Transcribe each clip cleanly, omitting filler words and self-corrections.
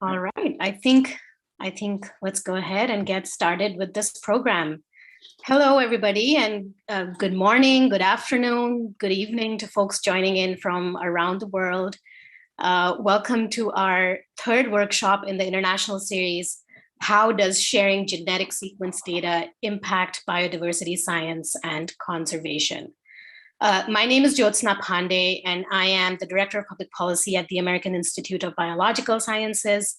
All right, I think let's go ahead and get started with this program. Hello, everybody, and good morning, good afternoon, good evening to folks joining in from around the world. Welcome to our third workshop in the international series, How Does Sharing Genetic Sequence Data Impact Biodiversity Science and Conservation? My name is Jyotsna Pandey, and I am the Director of Public Policy at the American Institute of Biological Sciences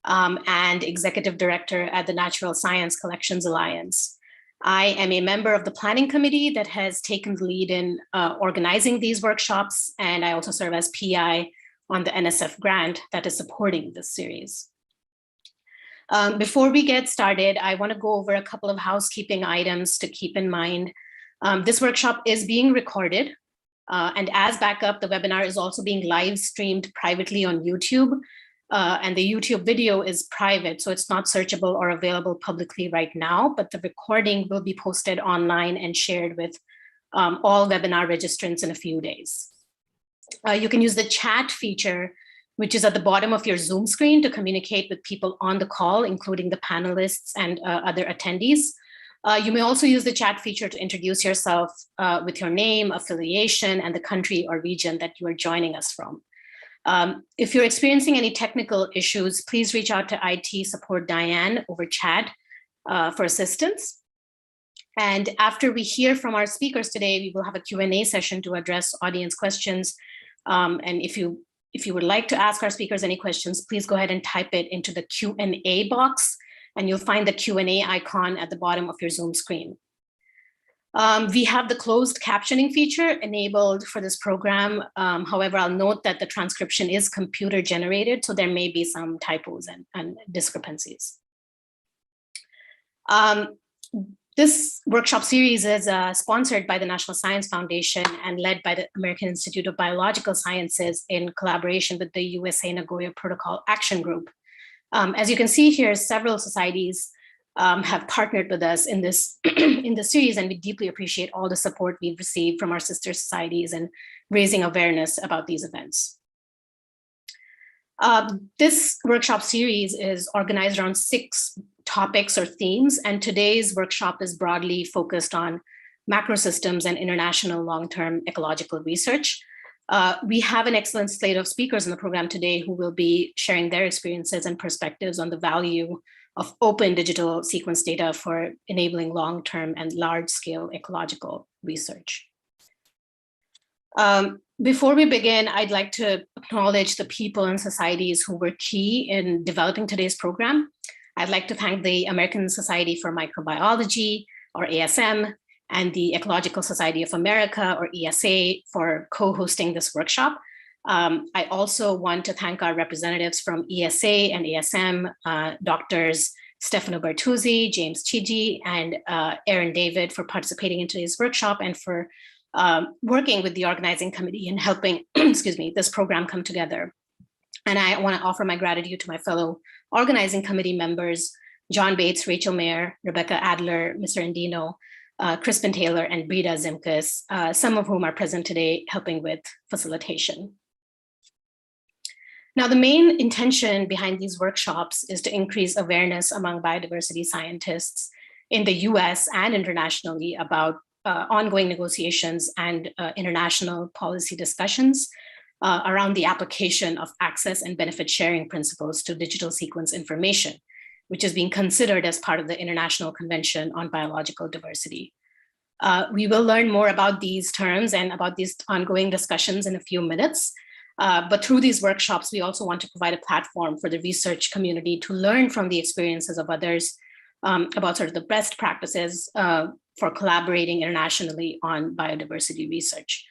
and Executive Director at the Natural Science Collections Alliance. I am a member of the planning committee that has taken the lead in organizing these workshops, and I also serve as PI on the NSF grant that is supporting this series. Before we get started, I want to go over a couple of housekeeping items to keep in mind. This workshop is being recorded, and as backup, the webinar is also being live streamed privately on YouTube, and the YouTube video is private, so it's not searchable or available publicly right now, but the recording will be posted online and shared with all webinar registrants in a few days. You can use the chat feature, which is at the bottom of your Zoom screen, to communicate with people on the call, including the panelists and other attendees. You may also use the chat feature to introduce yourself with your name, affiliation, and the country or region that you are joining us from. If you're experiencing any technical issues, please reach out to IT support Diane over chat for assistance. And after we hear from our speakers today, we will have a Q&A session to address audience questions. And if you would like to ask our speakers any questions, please go ahead and type it into the Q&A box, and you'll find the Q&A icon at the bottom of your Zoom screen. We have the closed captioning feature enabled for this program. However, I'll note that the transcription is computer generated, so there may be some typos and discrepancies. This workshop series is sponsored by the National Science Foundation and led by the American Institute of Biological Sciences in collaboration with the USA Nagoya Protocol Action Group. As you can see here, several societies have partnered with us in this series, and we deeply appreciate all the support we've received from our sister societies and raising awareness about these events. This workshop series is organized around 6 topics or themes, and today's workshop is broadly focused on macrosystems and international long-term ecological research. We have an excellent slate of speakers in the program today who will be sharing their experiences and perspectives on the value of open digital sequence data for enabling long-term and large-scale ecological research. Before we begin, I'd like to acknowledge the people and societies who were key in developing today's program. I'd like to thank the American Society for Microbiology, or ASM, and the Ecological Society of America, or ESA, for co-hosting this workshop. I also want to thank our representatives from ESA and ASM, Doctors Stefano Bertuzzi, James Chigi, and Aaron David, for participating in today's workshop and for working with the organizing committee and helping, excuse me, this program come together. And I want to offer my gratitude to my fellow organizing committee members, John Bates, Rachel Mayer, Rebecca Adler, Mr. Andino, Crispin Taylor, and Brita Zimkus, some of whom are present today helping with facilitation. Now, the main intention behind these workshops is to increase awareness among biodiversity scientists in the US and internationally about ongoing negotiations and international policy discussions around the application of access and benefit sharing principles to digital sequence information, which is being considered as part of the International Convention on Biological Diversity. We will learn more about these terms and about these ongoing discussions in a few minutes. But through these workshops, we also want to provide a platform for the research community to learn from the experiences of others about sort of the best practices for collaborating internationally on biodiversity research.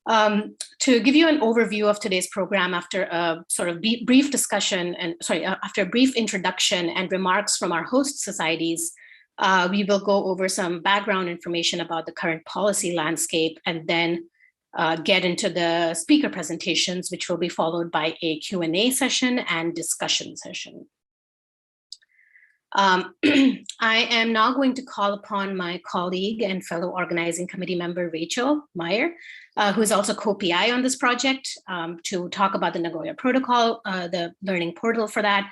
To give you an overview of today's program, after a sort of brief discussion and after a brief introduction and remarks from our host societies, we will go over some background information about the current policy landscape and then get into the speaker presentations, which will be followed by a Q&A session and discussion session. I am now going to call upon my colleague and fellow organizing committee member, Rachel Meyer, who is also co-PI on this project, to talk about the Nagoya Protocol, the learning portal for that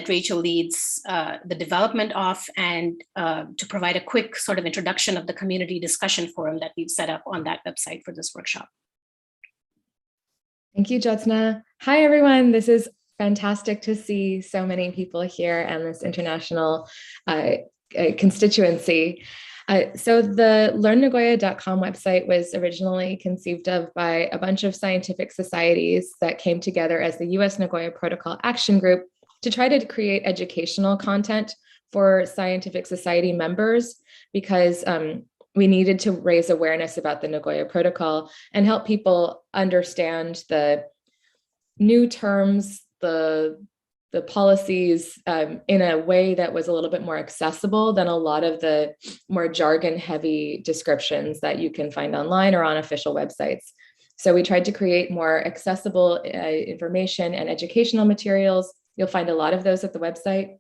Rachel leads the development of, and to provide a quick sort of introduction of the community discussion forum that we've set up on that website for this workshop. Thank you, Jyotsna. Hi, everyone. This is fantastic to see so many people here and this international constituency. So the learnnagoya.com website was originally conceived of by a bunch of scientific societies that came together as the US Nagoya Protocol Action Group to try to create educational content for scientific society members, because we needed to raise awareness about the Nagoya Protocol and help people understand the new terms, the policies in a way that was a little bit more accessible than a lot of the more jargon-heavy descriptions that you can find online or on official websites. So we tried to create more accessible information and educational materials. You'll find a lot of those at the website.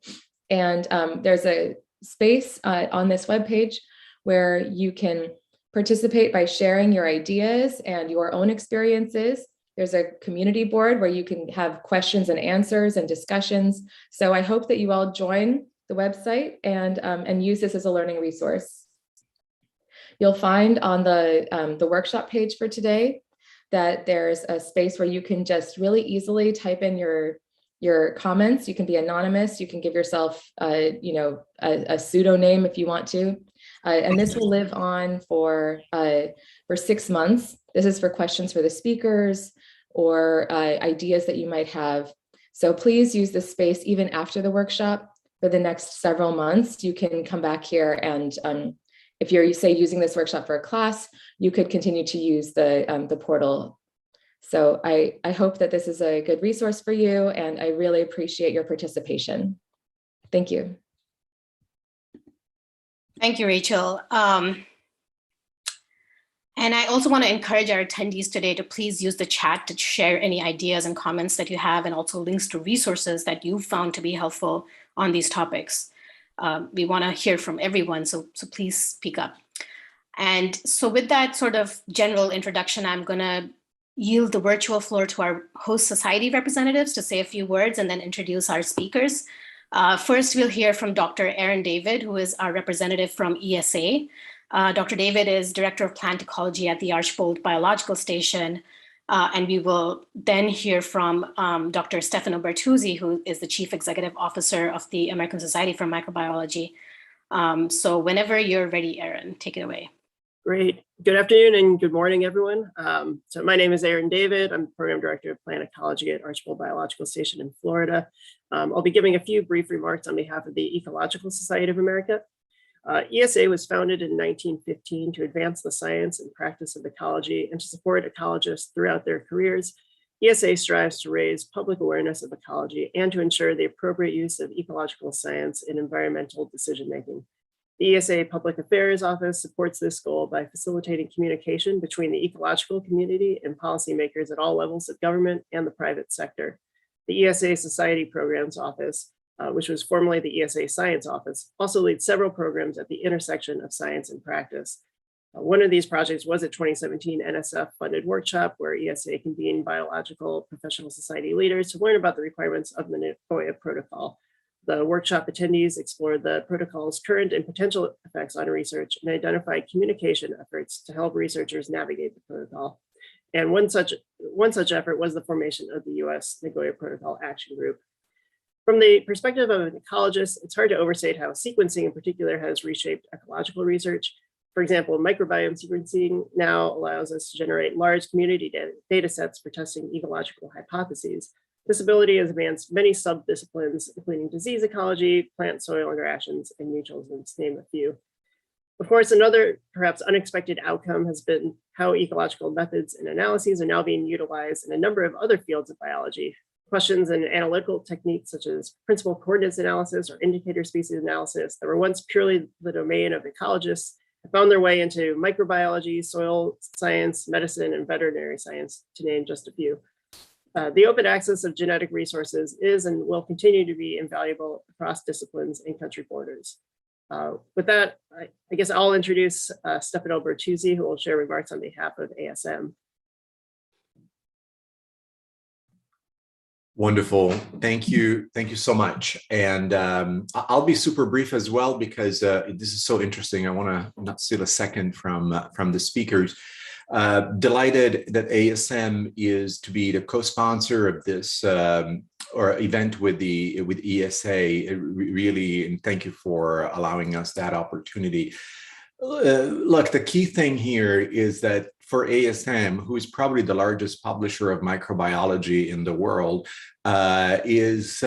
And there's a space on this webpage where you can participate by sharing your ideas and your own experiences. There's a community board where you can have questions and answers and discussions. So I hope that you all join the website and use this as a learning resource. You'll find on the workshop page for today that there's a space where you can just really easily type in your comments. You can be anonymous. You can give yourself a pseudonym if you want to. And this will live on for 6 months. This is for questions for the speakers or ideas that you might have. So please use this space even after the workshop. For the next several months, you can come back here, and if you're, say, using this workshop for a class, you could continue to use the portal. So I hope that this is a good resource for you, and I really appreciate your participation. Thank you. Thank you, Rachel. And I also want to encourage our attendees today to please use the chat to share any ideas and comments that you have, and also links to resources that you found to be helpful on these topics. We want to hear from everyone, so please speak up. And so with that sort of general introduction, I'm going to yield the virtual floor to our host society representatives to say a few words and then introduce our speakers. First, we'll hear from Dr. Erin David, who is our representative from ESA. Dr. David is Director of Plant Ecology at the Archbold Biological Station. And we will then hear from Dr. Stefano Bertuzzi, who is the Chief Executive Officer of the American Society for Microbiology. So whenever you're ready, Erin, take it away. Great. Good afternoon and good morning, everyone. So my name is Erin David. I'm Program Director of Plant Ecology at Archbold Biological Station in Florida. I'll be giving a few brief remarks on behalf of the Ecological Society of America. ESA was founded in 1915 to advance the science and practice of ecology and to support ecologists throughout their careers. ESA strives to raise public awareness of ecology and to ensure the appropriate use of ecological science in environmental decision-making. The ESA Public Affairs Office supports this goal by facilitating communication between the ecological community and policymakers at all levels of government and the private sector. The ESA Society Programs Office, which was formerly the ESA Science Office, also leads several programs at the intersection of science and practice. One of these projects was a 2017 NSF-funded workshop where ESA convened biological professional society leaders to learn about the requirements of the Nagoya Protocol. The workshop attendees explored the protocol's current and potential effects on research and identified communication efforts to help researchers navigate the protocol. And one such effort was the formation of the US Nagoya Protocol Action Group. From the perspective of an ecologist, it's hard to overstate how sequencing in particular has reshaped ecological research. For example, microbiome sequencing now allows us to generate large community data sets for testing ecological hypotheses. This ability has advanced many sub-disciplines, including disease ecology, plant soil interactions, and mutuals, to name a few. Of course, another perhaps unexpected outcome has been how ecological methods and analyses are now being utilized in a number of other fields of biology. Questions and analytical techniques such as principal coordinates analysis or indicator species analysis that were once purely the domain of ecologists have found their way into microbiology, soil science, medicine, and veterinary science, to name just a few. The open access of genetic resources is and will continue to be invaluable across disciplines and country borders. With that, I guess I'll introduce Stefano Bertuzzi, who will share remarks on behalf of ASM. Wonderful. Thank you. Thank you so much. And I'll be super brief as well, because this is so interesting. I want to not steal a second from the speakers. Delighted that ASM is to be the co-sponsor of this or event with ESA. Really, and thank you for allowing us that opportunity. Look, the key thing here is that for ASM, who is probably the largest publisher of microbiology in the world, is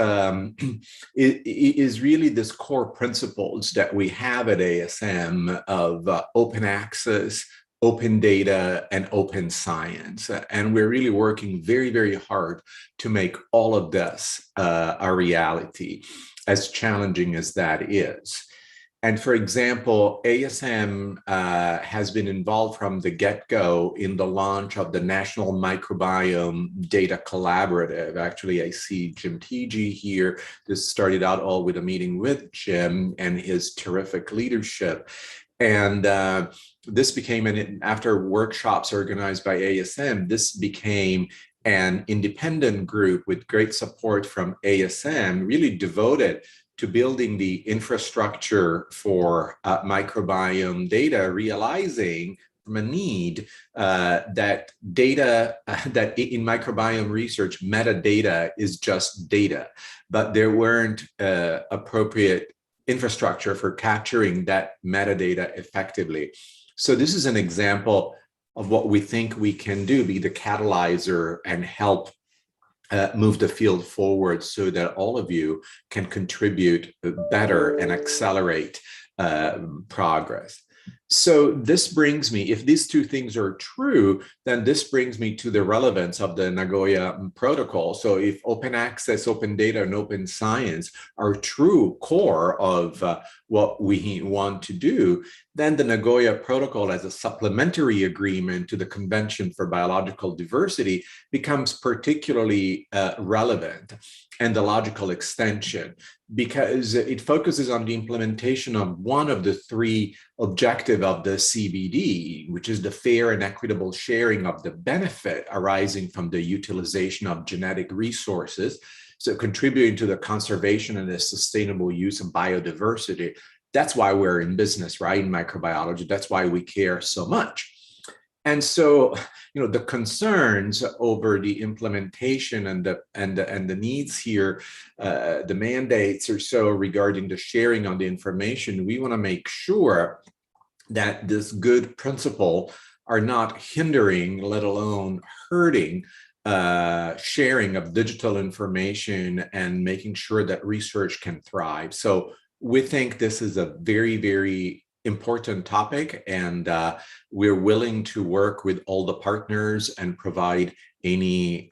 really this core principles that we have at ASM of open access, open data, and open science. And we're really working very, very hard to make all of this a reality, as challenging as that is. And for example, ASM has been involved from the get-go in the launch of the National Microbiome Data Collaborative. Actually, I see Jim Teege here. This started out all with a meeting with Jim and his terrific leadership. And this became, after workshops organized by ASM, this became an independent group with great support from ASM, really devoted to building the infrastructure for microbiome data, realizing from a need that data, that in microbiome research, metadata is just data, but there weren't appropriate infrastructure for capturing that metadata effectively. So this is an example of what we think we can do, be the catalyzer and help move the field forward so that all of you can contribute better and accelerate progress. So this brings me, if these two things are true, then this brings me to the relevance of the Nagoya Protocol. So if open access, open data, and open science are true core of what we want to do, then the Nagoya Protocol as a supplementary agreement to the Convention for Biological Diversity becomes particularly relevant and the logical extension, because it focuses on the implementation of one of the three objectives of the CBD, which is the fair and equitable sharing of the benefit arising from the utilization of genetic resources, so contributing to the conservation and the sustainable use of biodiversity. That's why we're in business, right, in microbiology. That's why we care so much. And so, you know, the concerns over the implementation and the needs here, the mandates or so regarding the sharing of the information, we want to make sure that this good principle are not hindering, let alone hurting, sharing of digital information and making sure that research can thrive. So we think this is a very, very important topic, and we're willing to work with all the partners and provide any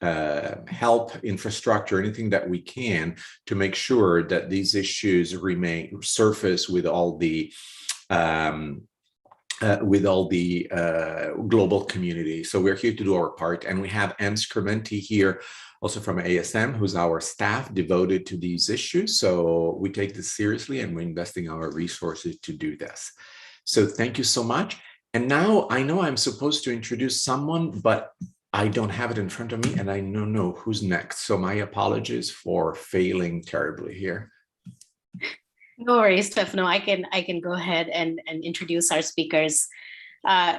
help, infrastructure, anything that we can to make sure that these issues remain surface with all the global community. So we're here to do our part, and we have Anne Scrementi here also from ASM, who's our staff devoted to these issues. So we take this seriously and we're investing our resources to do this. So thank you so much. And now I know I'm supposed to introduce someone, but I don't have it in front of me and I don't know who's next. So my apologies for failing terribly here. No worries, Stefano. I can go ahead and introduce our speakers.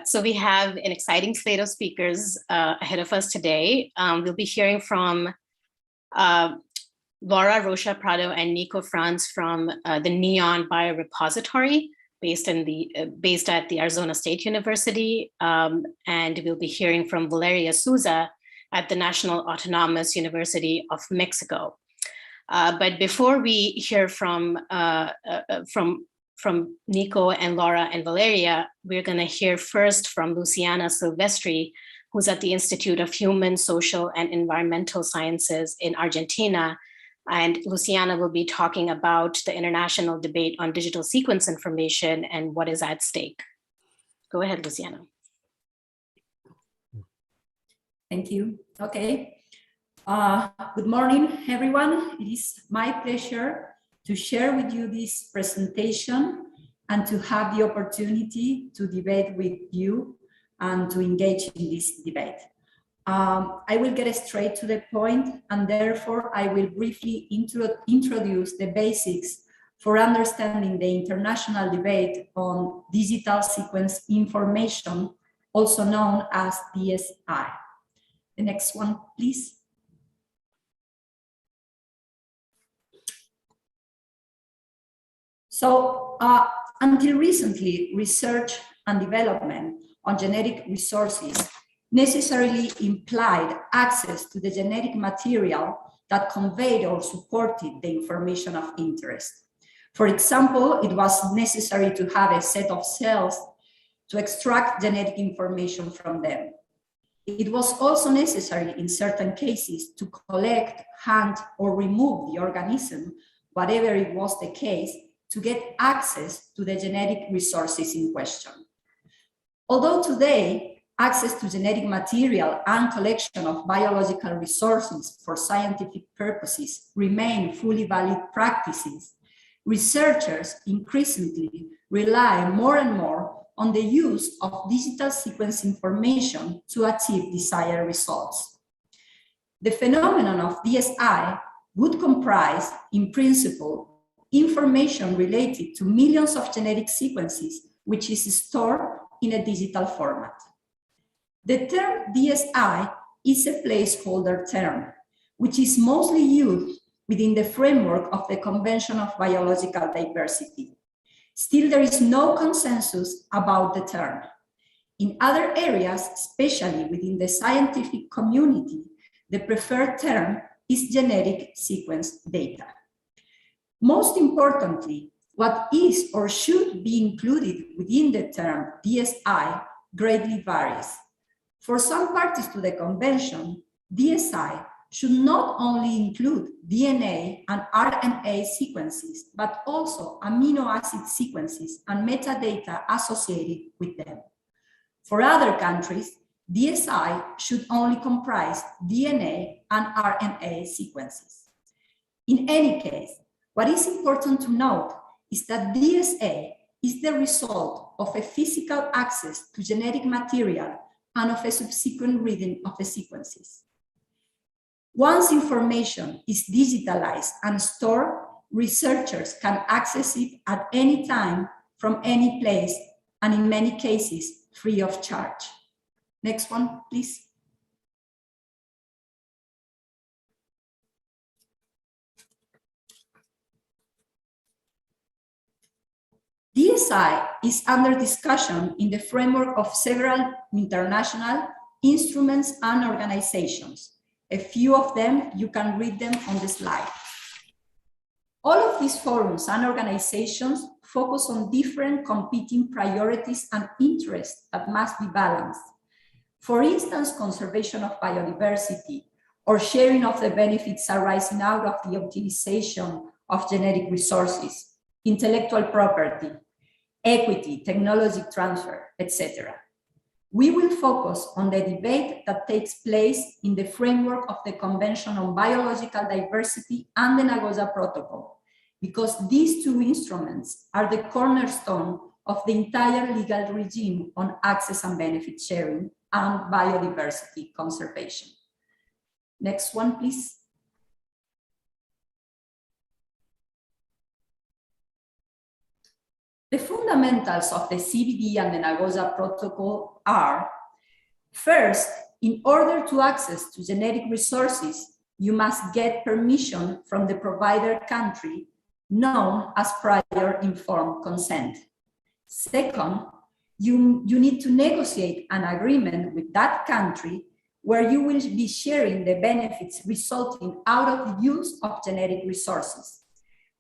So we have an exciting slate of speakers ahead of us today. We'll be hearing from Laura Rocha Prado and Nico Franz from the Neon Biorepository based at the Arizona State University. And we'll be hearing from Valeria Souza at the National Autonomous University of Mexico. But before we hear from Nico and Laura and Valeria, we're going to hear first from Luciana Silvestri, who's at the Institute of Human, Social, and Environmental Sciences in Argentina. And Luciana will be talking about the international debate on digital sequence information and what is at stake. Go ahead, Luciana. Thank you. Okay. Good morning, everyone. It is my pleasure to share with you this presentation and to have the opportunity to debate with you and to engage in this debate. I will get straight to the point, and therefore I will briefly introduce the basics for understanding the international debate on digital sequence information, also known as DSI. The next one, please. So until recently, research and development on genetic resources necessarily implied access to the genetic material that conveyed or supported the information of interest. For example, it was necessary to have a set of cells to extract genetic information from them. It was also necessary in certain cases to collect, hunt, or remove the organism, whatever it was the case, to get access to the genetic resources in question. Although today, access to genetic material and collection of biological resources for scientific purposes remain fully valid practices, researchers increasingly rely more and more on the use of digital sequence information to achieve desired results. The phenomenon of DSI would comprise, in principle, information related to millions of genetic sequences, which is stored in a digital format. The term DSI is a placeholder term, which is mostly used within the framework of the Convention of Biological Diversity. Still, there is no consensus about the term. In other areas, especially within the scientific community, the preferred term is genetic sequence data. Most importantly, what is or should be included within the term DSI greatly varies. For some parties to the convention, DSI should not only include DNA and RNA sequences, but also amino acid sequences and metadata associated with them. For other countries, DSI should only comprise DNA and RNA sequences. In any case, what is important to note is that DSA is the result of a physical access to genetic material and of a subsequent reading of the sequences. Once information is digitalized and stored, researchers can access it at any time from any place, and in many cases, free of charge. Next one, please. DSI is under discussion in the framework of several international instruments and organizations. A few of them, you can read them on the slide. All of these forums and organizations focus on different competing priorities and interests that must be balanced. For instance, conservation of biodiversity or sharing of the benefits arising out of the optimization of genetic resources, intellectual property, equity, technology transfer, etc. We will focus on the debate that takes place in the framework of the Convention on Biological Diversity and the Nagoya Protocol, because these two instruments are the cornerstone of the entire legal regime on access and benefit sharing and biodiversity conservation. Next one, please. The fundamentals of the CBD and the Nagoya Protocol are, first, in order to access to genetic resources, you must get permission from the provider country, known as prior informed consent. Second, you need to negotiate an agreement with that country where you will be sharing the benefits resulting out of the use of genetic resources.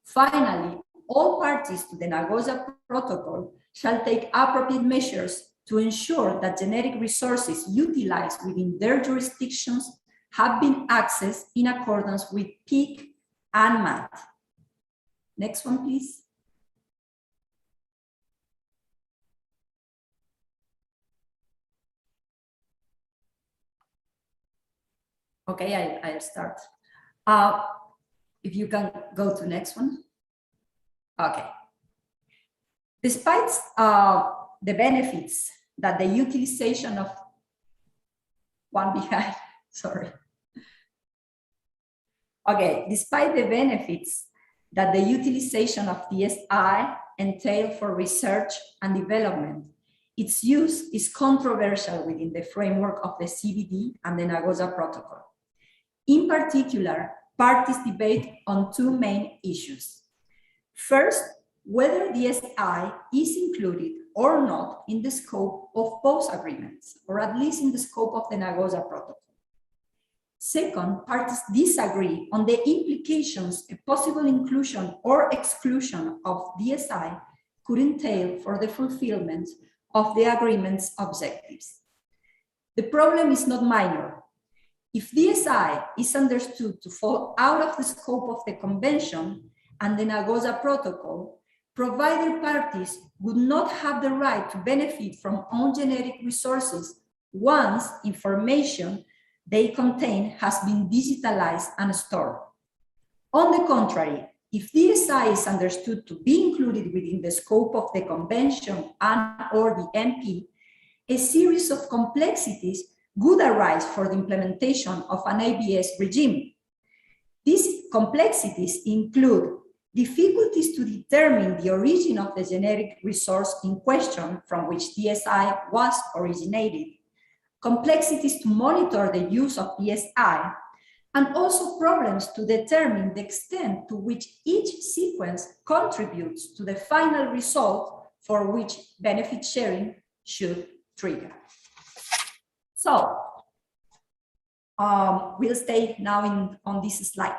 Finally, all parties to the Nagoya Protocol shall take appropriate measures to ensure that genetic resources utilized within their jurisdictions have been accessed in accordance with PIC and MAT. Next one, please. Okay, I'll start. If you can go to next one. Okay. Despite the benefits that the utilization of one behind, sorry. Okay, despite the benefits that the utilization of DSI entail for research and development, its use is controversial within the framework of the CBD and the Nagoya Protocol. In particular, parties debate on two main issues. First, whether DSI is included or not in the scope of both agreements, or at least in the scope of the Nagoya Protocol. Second, parties disagree on the implications a possible inclusion or exclusion of DSI could entail for the fulfillment of the agreement's objectives. The problem is not minor. If DSI is understood to fall out of the scope of the Convention and the Nagoya Protocol, provider parties would not have the right to benefit from own genetic resources once information they contain has been digitalized and stored. On the contrary, if DSI is understood to be included within the scope of the Convention and/or the NP, a series of complexities would arise for the implementation of an ABS regime. These complexities include difficulties to determine the origin of the genetic resource in question from which DSI was originated, complexities to monitor the use of DSI, and also problems to determine the extent to which each sequence contributes to the final result for which benefit sharing should trigger. So, we'll stay now on this slide.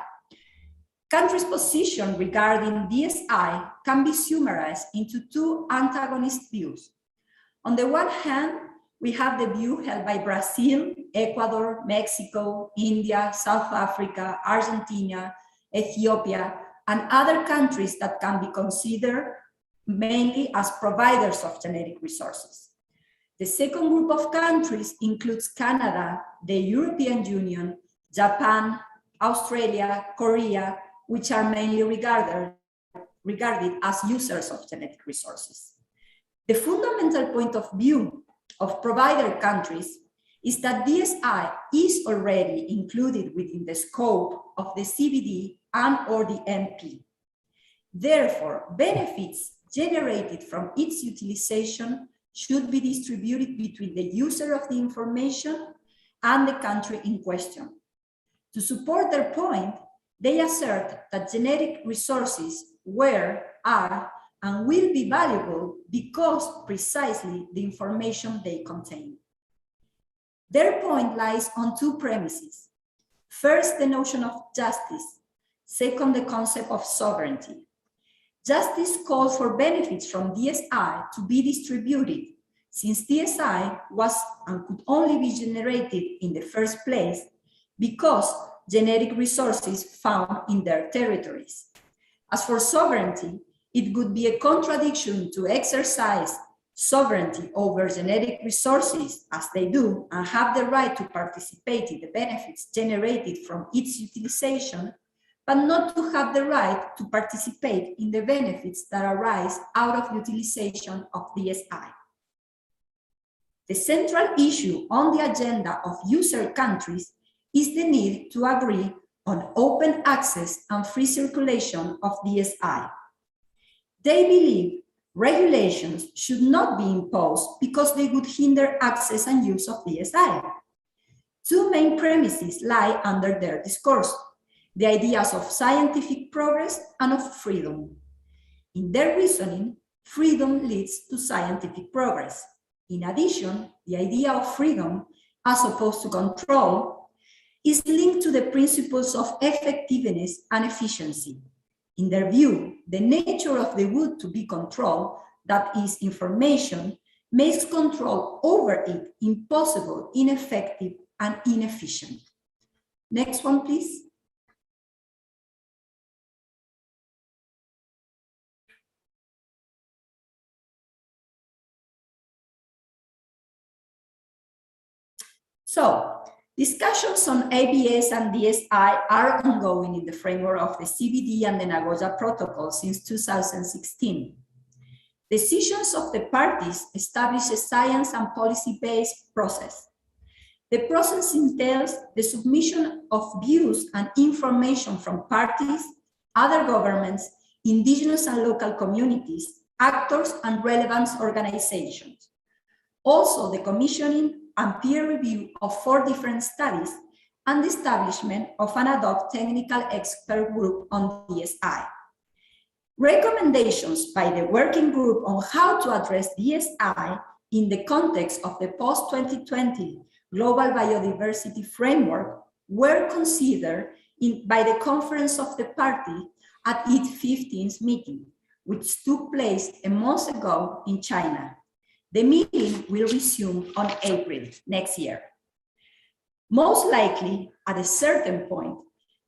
Countries' position regarding DSI can be summarized into two antagonist views. On the one hand, we have the view held by Brazil, Ecuador, Mexico, India, South Africa, Argentina, Ethiopia, and other countries that can be considered mainly as providers of genetic resources. The second group of countries includes Canada, the European Union, Japan, Australia, Korea, which are mainly regarded as users of genetic resources. The fundamental point of view of provider countries is that DSI is already included within the scope of the CBD and/or the NP. Therefore, benefits generated from its utilization should be distributed between the user of the information and the country in question. To support their point, they assert that genetic resources were, are, and will be valuable because precisely the information they contain. Their point lies on two premises. First, the notion of justice. Second, the concept of sovereignty. Justice calls for benefits from DSI to be distributed, since DSI was and could only be generated in the first place because genetic resources found in their territories. As for sovereignty, it would be a contradiction to exercise sovereignty over genetic resources as they do and have the right to participate in the benefits generated from its utilization, but not to have the right to participate in the benefits that arise out of utilization of DSI. The central issue on the agenda of user countries is the need to agree on open access and free circulation of DSI. They believe regulations should not be imposed because they would hinder access and use of DSI. Two main premises lie under their discourse: the ideas of scientific progress and of freedom. In their reasoning, freedom leads to scientific progress. In addition, the idea of freedom, as opposed to control, is linked to the principles of effectiveness and efficiency. In their view, the nature of the good to be controlled, that is information, makes control over it impossible, ineffective, and inefficient. Next one, please. So, Discussions on ABS and DSI are ongoing in the framework of the CBD and the Nagoya Protocol since 2016. Decisions of the parties establish a science and policy-based process. The process entails the submission of views and information from parties, other governments, indigenous and local communities, actors, and relevant organizations. Also, the commissioning and peer review of 4 different studies and the establishment of an ad hoc technical expert group on DSI. Recommendations by the working group on how to address DSI in the context of the post-2020 Global Biodiversity Framework were considered by the Conference of the Party at its 15th meeting, which took place a month ago in China. The meeting will resume on April next year. Most likely, at a certain point,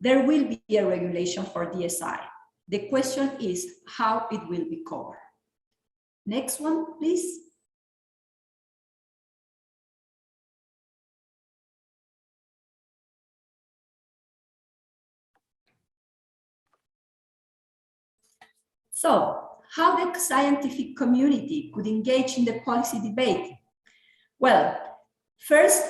there will be a regulation for DSI. The question is how it will be covered. Next one, please. So, how the scientific community could engage in the policy debate? Well, first,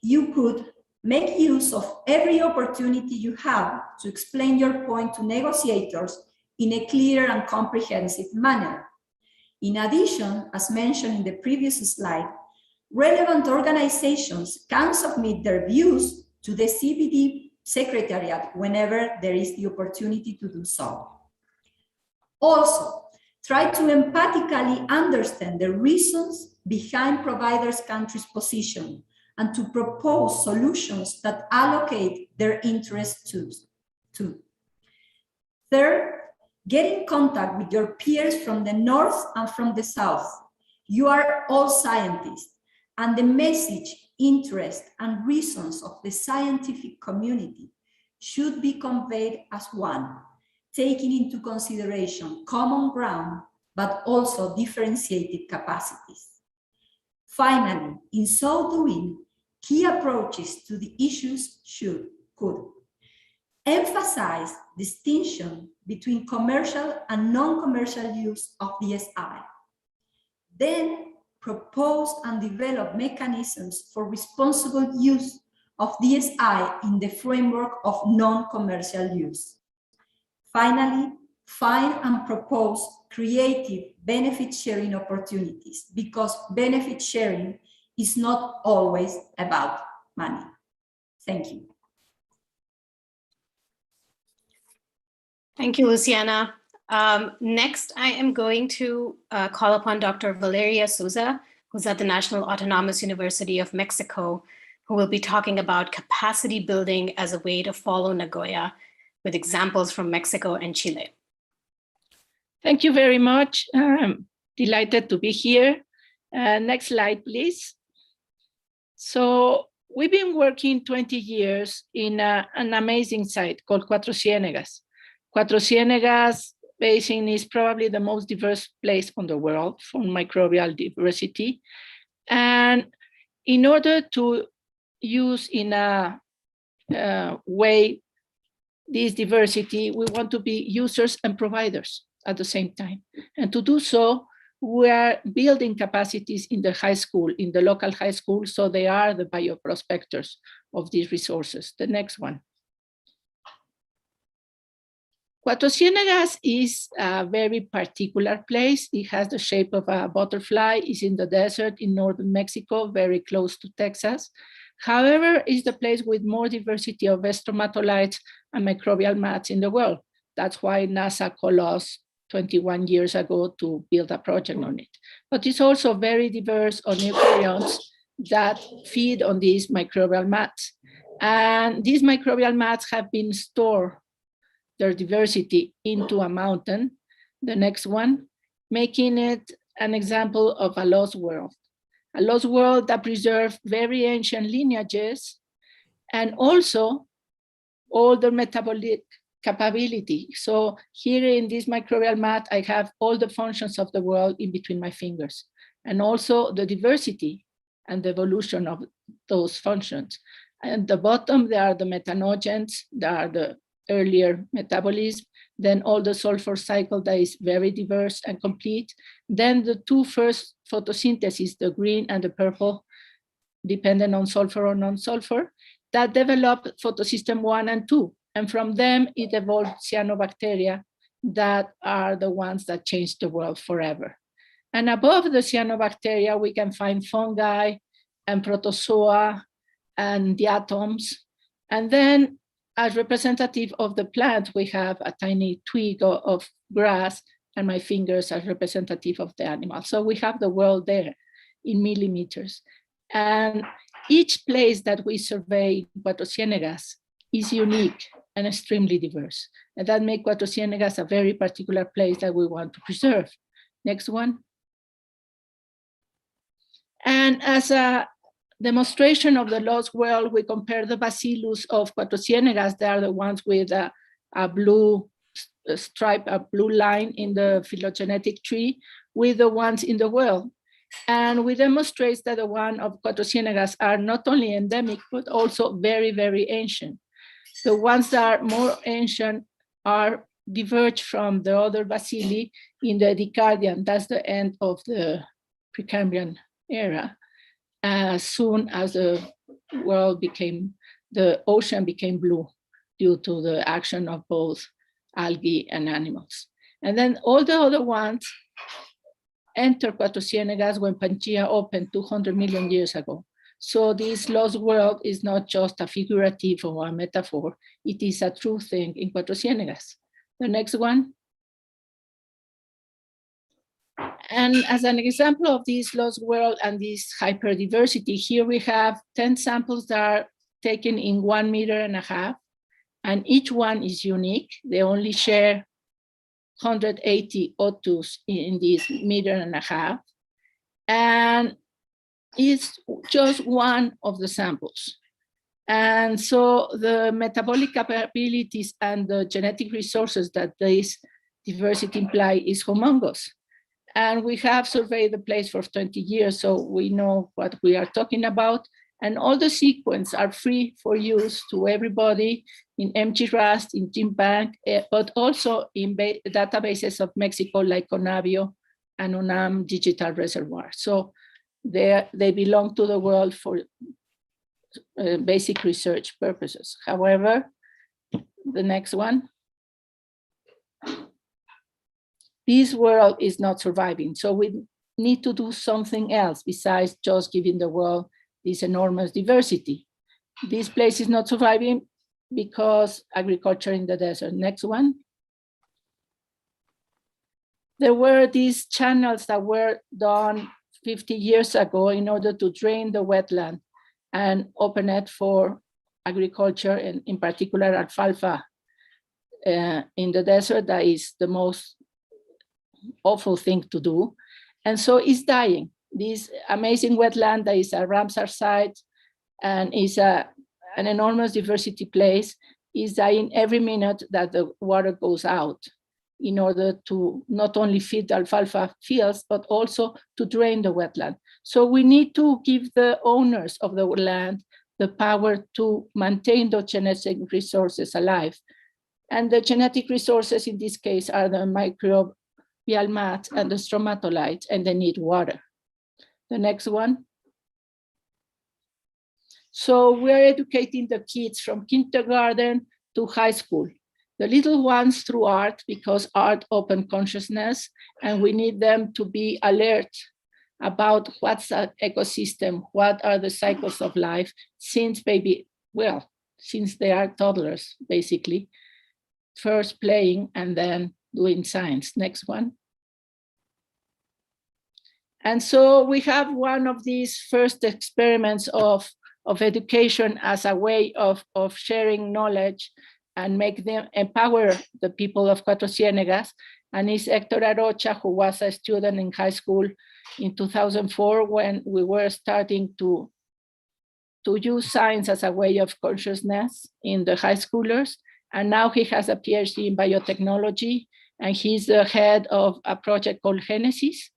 you could make use of every opportunity you have to explain your point to negotiators in a clear and comprehensive manner. In addition, as mentioned in the previous slide, relevant organizations can submit their views to the CBD Secretariat whenever there is the opportunity to do so. Also, try to empathically understand the reasons behind providers' countries' position and to propose solutions that allocate their interests to. Third, get in contact with your peers from the north and from the south. You are all scientists, and the message, interest, and reasons of the scientific community should be conveyed as one, taking into consideration common ground, but also differentiated capacities. Finally, in so doing, key approaches to the issues could emphasize distinction between commercial and non-commercial use of DSI. Then propose and develop mechanisms for responsible use of DSI in the framework of non-commercial use. Finally, find and propose creative benefit sharing opportunities, because benefit sharing is not always about money. Thank you. Thank you, Luciana. Next, I am going to call upon Dr. Valeria Souza, who's at the National Autonomous University of Mexico, who will be talking about capacity building as a way to follow Nagoya with examples from Mexico and Chile. Thank you very much. I'm delighted to be here. Next slide, please. So we've been working 20 years in an amazing site called Cuatro Ciénegas. Cuatro Ciénegas Basin is probably the most diverse place on the world for microbial diversity. And in order to use in a way this diversity, we want to be users and providers at the same time. And to do so, we are building capacities in the high school, in the local high school, so they are the bioprospectors of these resources. The next one. Cuatro Ciénegas is a very particular place. It has the shape of a butterfly. It's in the desert in northern Mexico, very close to Texas. However, it's the place with more diversity of stromatolites and microbial mats in the world. That's why NASA called us 21 years ago to build a project on it. But it's also very diverse on eukaryotes that feed on these microbial mats. And these microbial mats have been stored their diversity into a mountain, the next one, making it an example of a lost world that preserves very ancient lineages and also all the metabolic capability. So here in this microbial mat, I have all the functions of the world in between my fingers, and also the diversity and the evolution of those functions. At the bottom, there are the methanogens, there are the earlier metabolism, then all the sulfur cycle that is very diverse and complete. Then the two first photosynthesis, the green and the purple, dependent on sulfur or non-sulfur, that developed photosystem 1 and 2. And from them, it evolved cyanobacteria that are the ones that changed the world forever. And above the cyanobacteria, we can find fungi and protozoa and diatoms. And then as representative of the plant, we have a tiny twig of grass, and my fingers are representative of the animal. So we have the world there in millimeters. And each place that we survey Cuatro Ciénegas is unique and extremely diverse. And that makes Cuatro Ciénegas a very particular place that we want to preserve. Next one. And as a demonstration of the lost world, we compare the bacillus of Cuatro Ciénegas. They are the ones with a blue stripe, a blue line in the phylogenetic tree, with the ones in the world. And we demonstrate that the one of Cuatro Ciénegas are not only endemic, but also very, very ancient. The ones that are more ancient are diverged from the other bacilli in the Dicardian. That's the end of the Precambrian era. As soon as the ocean became blue due to the action of both algae and animals. And then all the other ones entered Cuatro Ciénegas when Pangea opened 200 million years ago. So this lost world is not just a figurative or a metaphor, it is a true thing in Cuatro Ciénegas. The next one. And as an example of this lost world and this hyperdiversity, here we have 10 samples that are taken in 1.5 meters, and each one is unique. They only share 180 O2s in this 1.5 meters. And it's just one of the samples. And so the metabolic capabilities and the genetic resources that this diversity imply is humongous. And we have surveyed the place for 20 years, so we know what we are talking about. And all the sequences are free for use to everybody in MGRAST, in GenBank, but also in databases of Mexico like Conavio and UNAM Digital Reservoir. So they belong to the world for basic research purposes. However, the next one. This world is not surviving. So we need to do something else besides just giving the world this enormous diversity. This place is not surviving because agriculture in the desert. Next one. There were these channels that were done 50 years ago in order to drain the wetland and open it for agriculture, and in particular alfalfa in the desert. That is the most awful thing to do. And so it's dying. This amazing wetland that is a Ramsar site and is an enormous diversity place is dying every minute that the water goes out in order to not only feed the alfalfa fields, but also to drain the wetland. So we need to give the owners of the land the power to maintain those genetic resources alive. And the genetic resources in this case are the microbial mats and the stromatolites, and they need water. The next one. So we're educating the kids from kindergarten to high school. The little ones through art, because art opens consciousness, and we need them to be alert about what's an ecosystem, what are the cycles of life since since they are toddlers, basically. First playing and then doing science. Next one. And so we have one of these first experiments of education as a way of sharing knowledge and make them empower the people of Cuatro Ciénegas. And it's Hector Arocha, who was a student in high school in 2004 when we were starting to use science as a way of consciousness in the high schoolers. And now he has a PhD in biotechnology, and he's the head of a project called Genesis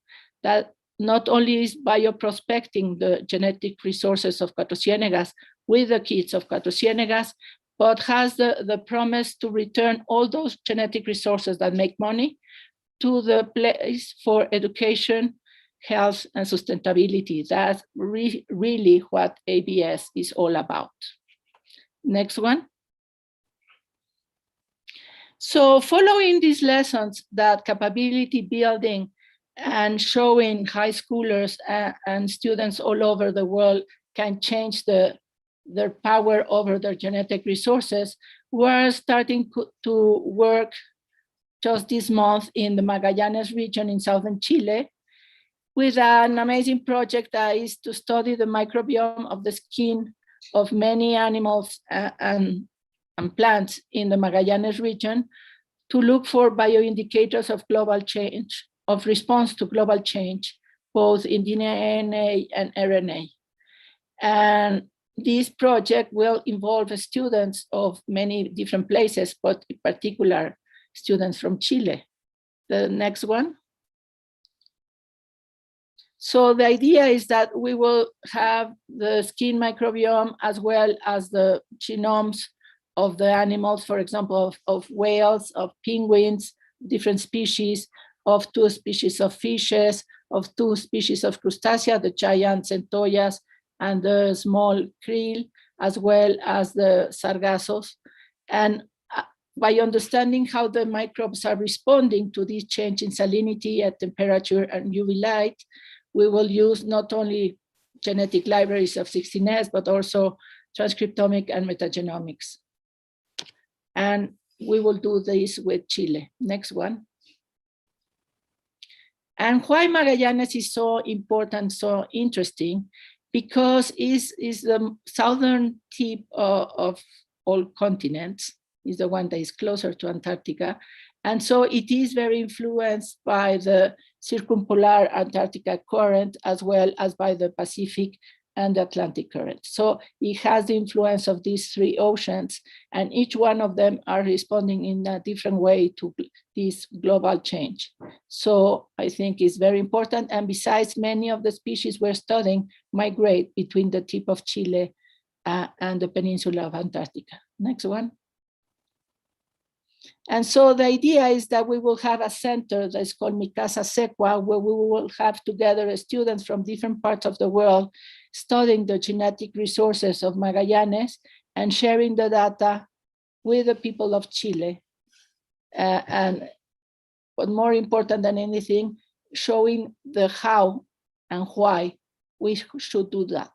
that not only is bioprospecting the genetic resources of Cuatro Ciénegas, with the kids of Cuatro Ciénegas, but has the promise to return all those genetic resources that make money to the place for education, health, and sustainability. That's really what ABS is all about. Next one. So following these lessons that capability building and showing high schoolers and students all over the world can change their power over their genetic resources, we're starting to work just this month in the Magallanes region in southern Chile with an amazing project that is to study the microbiome of the skin of many animals and plants in the Magallanes region to look for bioindicators of global change, of response to global change, both in DNA and RNA. And this project will involve students of many different places, but in particular, students from Chile. The next one. So the idea is that we will have the skin microbiome as well as the genomes of the animals, for example, of whales, of penguins, different species, of 2 species of fishes, of 2 species of crustacea, the giant centollas and the small krill, as well as the sargassos. And by understanding how the microbes are responding to this change in salinity at temperature and UV light, we will use not only genetic libraries of 16S, but also transcriptomic and metagenomics. And we will do this with Chile. Next one. And why Magallanes is so important, so interesting, because it's the southern tip of all continents, is the one that is closer to Antarctica. And so it is very influenced by the circumpolar Antarctica current, as well as by the Pacific and the Atlantic current. So it has the influence of these 3 oceans, and each one of them are responding in a different way to this global change. So I think it's very important. And besides, many of the species we're studying migrate between the tip of Chile and the peninsula of Antarctica. Next one. And so the idea is that we will have a center that's called Mi Casa Secua, where we will have together students from different parts of the world studying the genetic resources of Magallanes and sharing the data with the people of Chile. And but more important than anything, showing the how and why we should do that,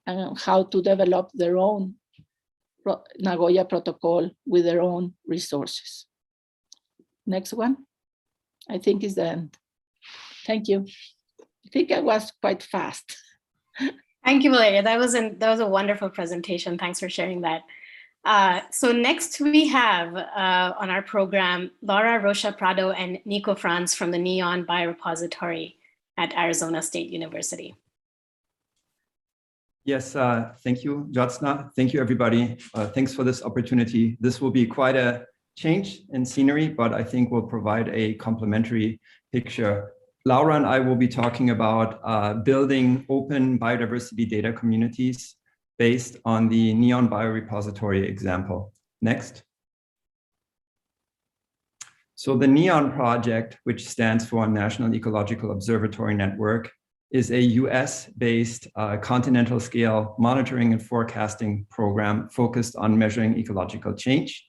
and how to develop their own Nagoya Protocol with their own resources. Next one, I think is the end. Thank you. I think I was quite fast. Thank you, Valeria. That was a wonderful presentation. Thanks for sharing that. So next we have on our program, Laura Rocha Prado and Nico Franz from the Neon Biorepository at Arizona State University. Yes, thank you, Jyotsna. Thank you, everybody. Thanks for this opportunity. This will be quite a change in scenery, but I think will provide a complementary picture. Laura and I will be talking about building open biodiversity data communities based on the Neon Biorepository example. Next. So the NEON project, which stands for National Ecological Observatory Network, is a US-based continental scale monitoring and forecasting program focused on measuring ecological change.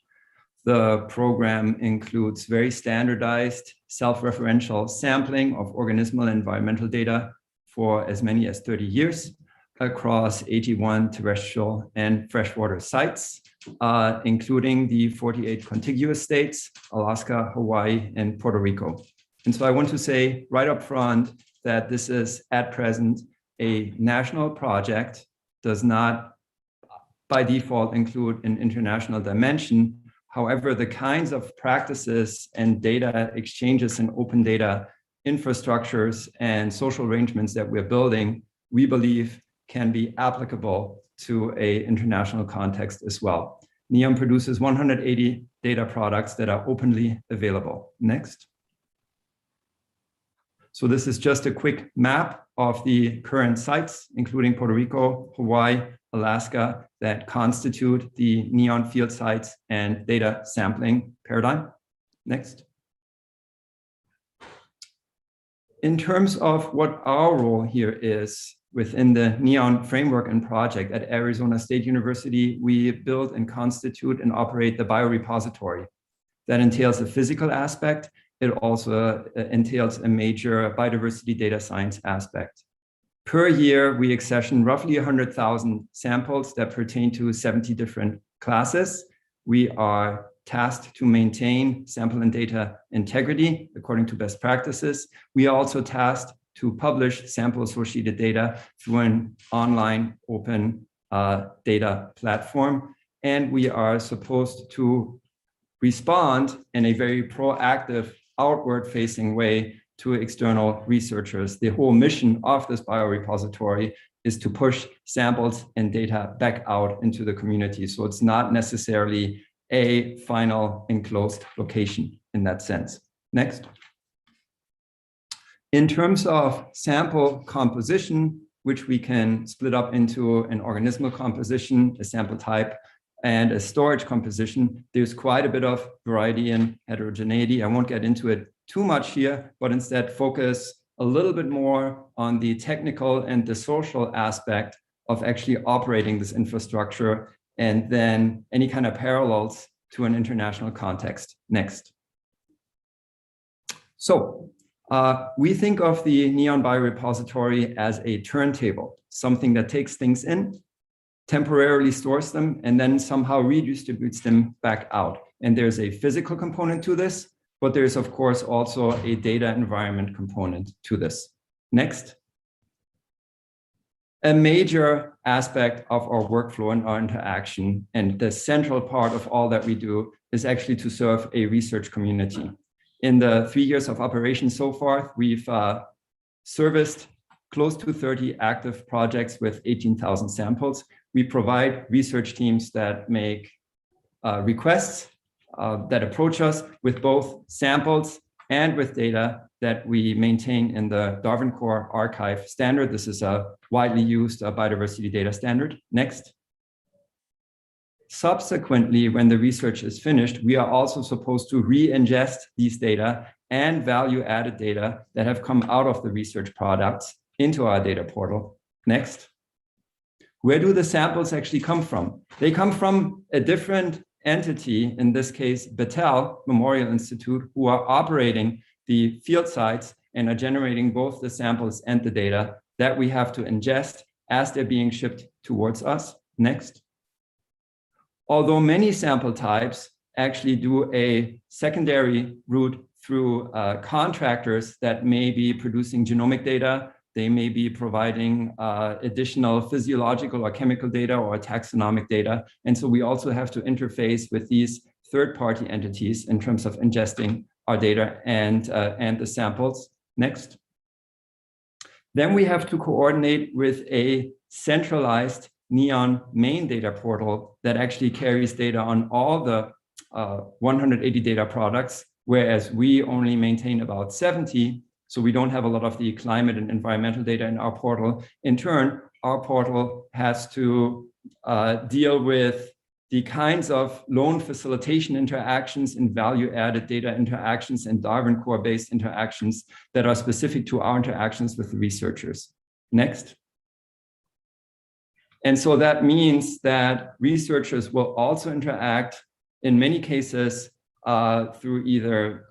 The program includes very standardized self-referential sampling of organismal and environmental data for as many as 30 years across 81 terrestrial and freshwater sites, including the 48 contiguous states, Alaska, Hawaii, and Puerto Rico. And so I want to say right up front that this is at present a national project, does not by default include an international dimension. However, the kinds of practices and data exchanges and open data infrastructures and social arrangements that we're building, we believe can be applicable to an international context as well. NEON produces 180 data products that are openly available. Next. So this is just a quick map of the current sites, including Puerto Rico, Hawaii, Alaska that constitute the NEON field sites and data sampling paradigm. Next. In terms of what our role here is within the NEON framework and project at Arizona State University, we build and constitute and operate the biorepository. That entails a physical aspect. It also entails a major biodiversity data science aspect. Per year, we accession roughly 100,000 samples that pertain to 70 different classes. We are tasked to maintain sample and data integrity according to best practices. We are also tasked to publish sample-associated data through an online open data platform. And we are supposed to respond in a very proactive, outward-facing way to external researchers. The whole mission of this biorepository is to push samples and data back out into the community. So it's not necessarily a final enclosed location in that sense. Next. In terms of sample composition, which we can split up into an organismal composition, a sample type, and a storage composition, there's quite a bit of variety and heterogeneity. I won't get into it too much here, but instead focus a little bit more on the technical and the social aspect of actually operating this infrastructure, and then any kind of parallels to an international context. Next. So we think of the NEON biorepository as a turntable, something that takes things in, temporarily stores them, and then somehow redistributes them back out. And there's a physical component to this, but there's of course also a data environment component to this. Next. A major aspect of our workflow and our interaction, and the central part of all that we do, is actually to serve a research community. In the 3 years of operation so far, we've serviced close to 30 active projects with 18,000 samples. We provide research teams that make requests, that approach us with both samples and with data that we maintain in the Darwin Core archive standard. This is a widely used biodiversity data standard. Next. Subsequently, when the research is finished, we are also supposed to re-ingest these data and value-added data that have come out of the research products into our data portal. Next. Where do the samples actually come from? They come from a different entity, in this case, Battelle Memorial Institute, who are operating the field sites and are generating both the samples and the data that we have to ingest as they're being shipped towards us. Next. Although many sample types actually do a secondary route through contractors that may be producing genomic data, they may be providing additional physiological or chemical data or taxonomic data. And so we also have to interface with these third-party entities in terms of ingesting our data and the samples. Next. Then we have to coordinate with a centralized NEON main data portal that actually carries data on all the 180 data products, whereas we only maintain about 70. So we don't have a lot of the climate and environmental data in our portal. In turn, our portal has to deal with the kinds of loan facilitation interactions and value-added data interactions and Darwin Core-based interactions that are specific to our interactions with the researchers. Next. And so that means that researchers will also interact in many cases through either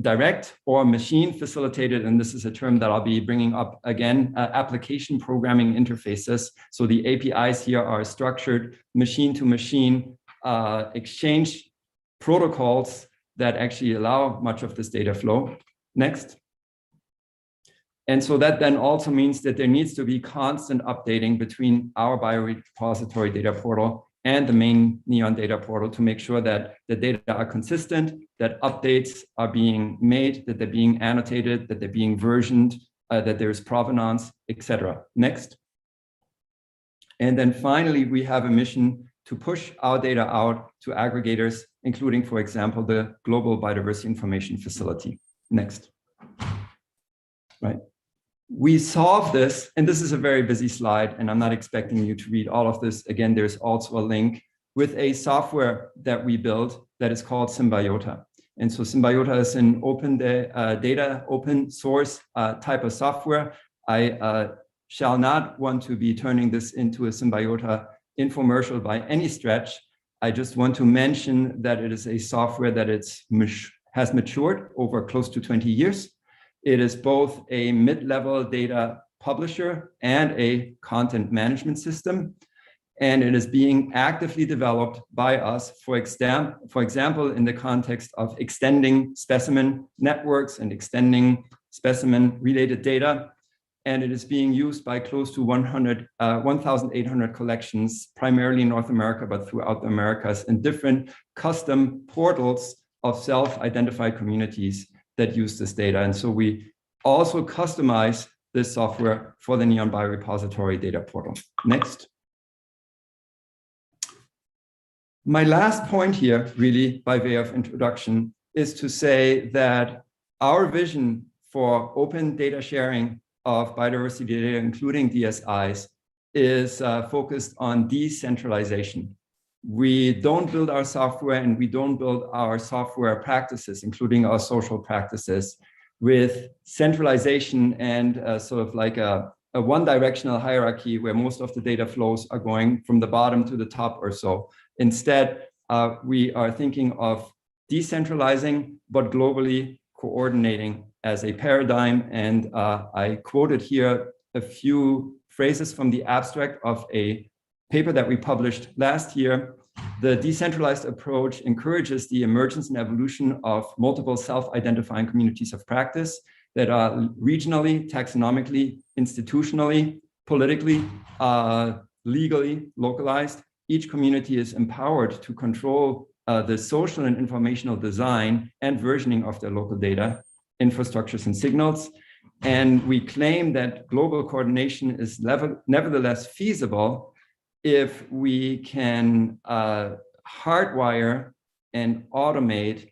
direct or machine facilitated, and this is a term that I'll be bringing up again, application programming interfaces. So the APIs here are structured machine-to-machine exchange protocols that actually allow much of this data flow. Next. And so that then also means that there needs to be constant updating between our biorepository data portal and the main NEON data portal to make sure that the data are consistent, that updates are being made, that they're being annotated, that they're being versioned, that there's provenance, etc. Next. And then finally, we have a mission to push our data out to aggregators, including, for example, the Global Biodiversity Information Facility. Next. Right. we solve this, and this is a very busy slide, and I'm not expecting you to read all of this. Again, there's also a link with a software that we built that is called Symbiota. And so Symbiota is an open data, open source type of software. I shall not want to be turning this into a Symbiota infomercial by any stretch. I just want to mention that it is a software that has matured over close to 20 years. It is both a mid-level data publisher and a content management system. And it is being actively developed by us, for example, in the context of extending specimen networks and extending specimen-related data. And it is being used by close to 1,800 collections, primarily in North America, but throughout the Americas, in different custom portals of self-identified communities that use this data. And so we also customize this software for the Neon Biorepository data portal. Next. My last point here, really by way of introduction, is to say that our vision for open data sharing of biodiversity data, including DSIs, is focused on decentralization. We don't build our software and we don't build our software practices, including our social practices, with centralization and sort of like a one-directional hierarchy where most of the data flows are going from the bottom to the top or so. Instead, we are thinking of decentralizing, but globally coordinating as a paradigm. And I quoted here a few phrases from the abstract of a paper that we published last year. The decentralized approach encourages the emergence and evolution of multiple self-identifying communities of practice that are regionally, taxonomically, institutionally, politically, legally localized. Each community is empowered to control the social and informational design and versioning of their local data, infrastructures, and signals. And we claim that global coordination is nevertheless feasible if we can hardwire and automate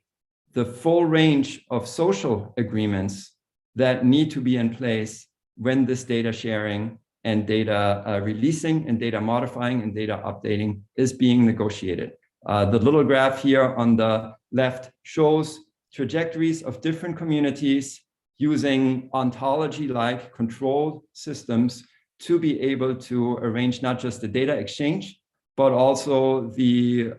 the full range of social agreements that need to be in place when this data sharing and data releasing and data modifying and data updating is being negotiated. The little graph here on the left shows trajectories of different communities using ontology-like controlled systems to be able to arrange not just the data exchange, but also the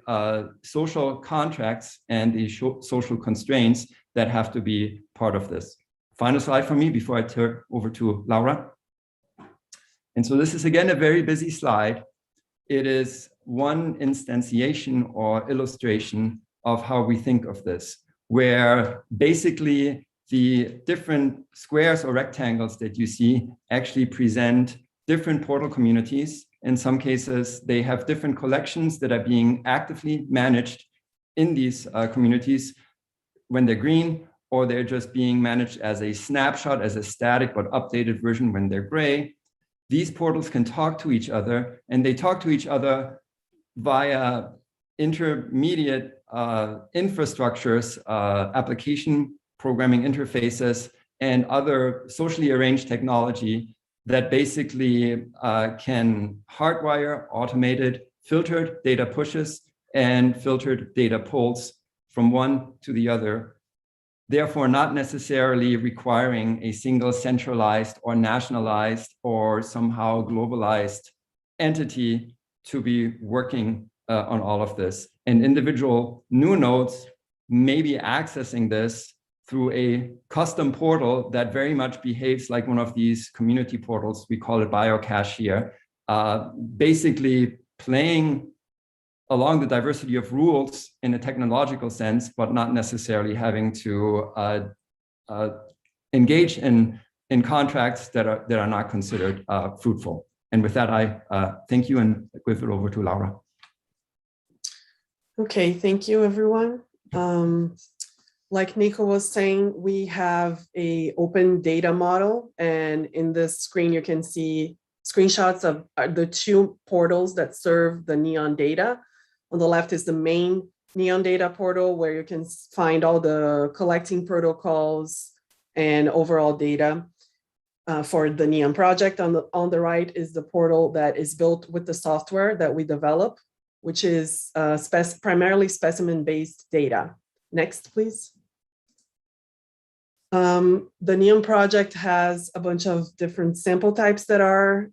social contracts and the social constraints that have to be part of this. Final slide for me before I turn over to Laura. And so this is, again, a very busy slide. It is one instantiation or illustration of how we think of this, where basically the different squares or rectangles that you see actually present different portal communities. In some cases, they have different collections that are being actively managed in these communities when they're green, or they're just being managed as a snapshot, as a static but updated version when they're gray. These portals can talk to each other, and they talk to each other via intermediate infrastructures, application programming interfaces, and other socially arranged technology that basically can hardwire automated filtered data pushes and filtered data pulls from one to the other, therefore not necessarily requiring a single centralized or nationalized or somehow globalized entity to be working on all of this. And individual new nodes may be accessing this through a custom portal that very much behaves like one of these community portals. We call it Biocache here, basically playing along the diversity of rules in a technological sense, but not necessarily having to engage in contracts that are not considered fruitful. And with that, I thank you and give it over to Laura. Okay, thank you, everyone. Like Nico was saying, we have an open data model, and in this screen, you can see screenshots of the two portals that serve the Neon data. On the left is the main Neon data portal, where you can find all the collecting protocols and overall data. for the NEON project. On the right is the portal that is built with the software that we develop, which is primarily specimen-based data. Next, please. The NEON project has a bunch of different sample types that are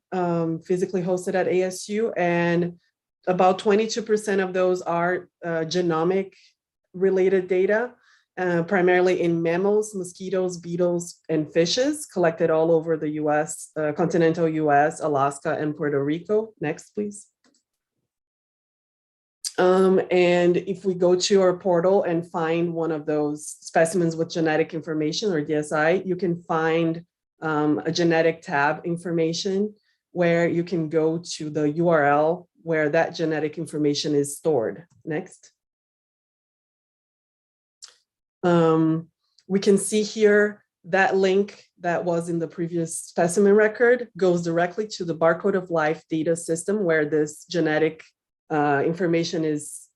physically hosted at ASU, and about 22% of those are genomic related data, primarily in mammals, mosquitoes, beetles, and fishes collected all over the US, continental US, Alaska, and Puerto Rico. Next, please. And if we go to our portal and find one of those specimens with genetic information, or DSI, you can find a genetic tab information where you can go to the URL where that genetic information is stored. Next. We can see here that link that was in the previous specimen record goes directly to the Barcode of Life data system where this genetic information is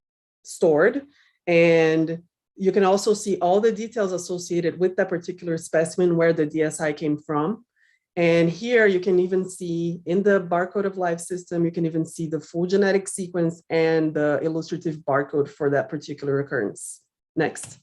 stored. And you can also see all the details associated with that particular specimen where the DSI came from. And here you can even see in the Barcode of Life system, you can even see the full genetic sequence and the illustrative barcode for that particular occurrence. Next.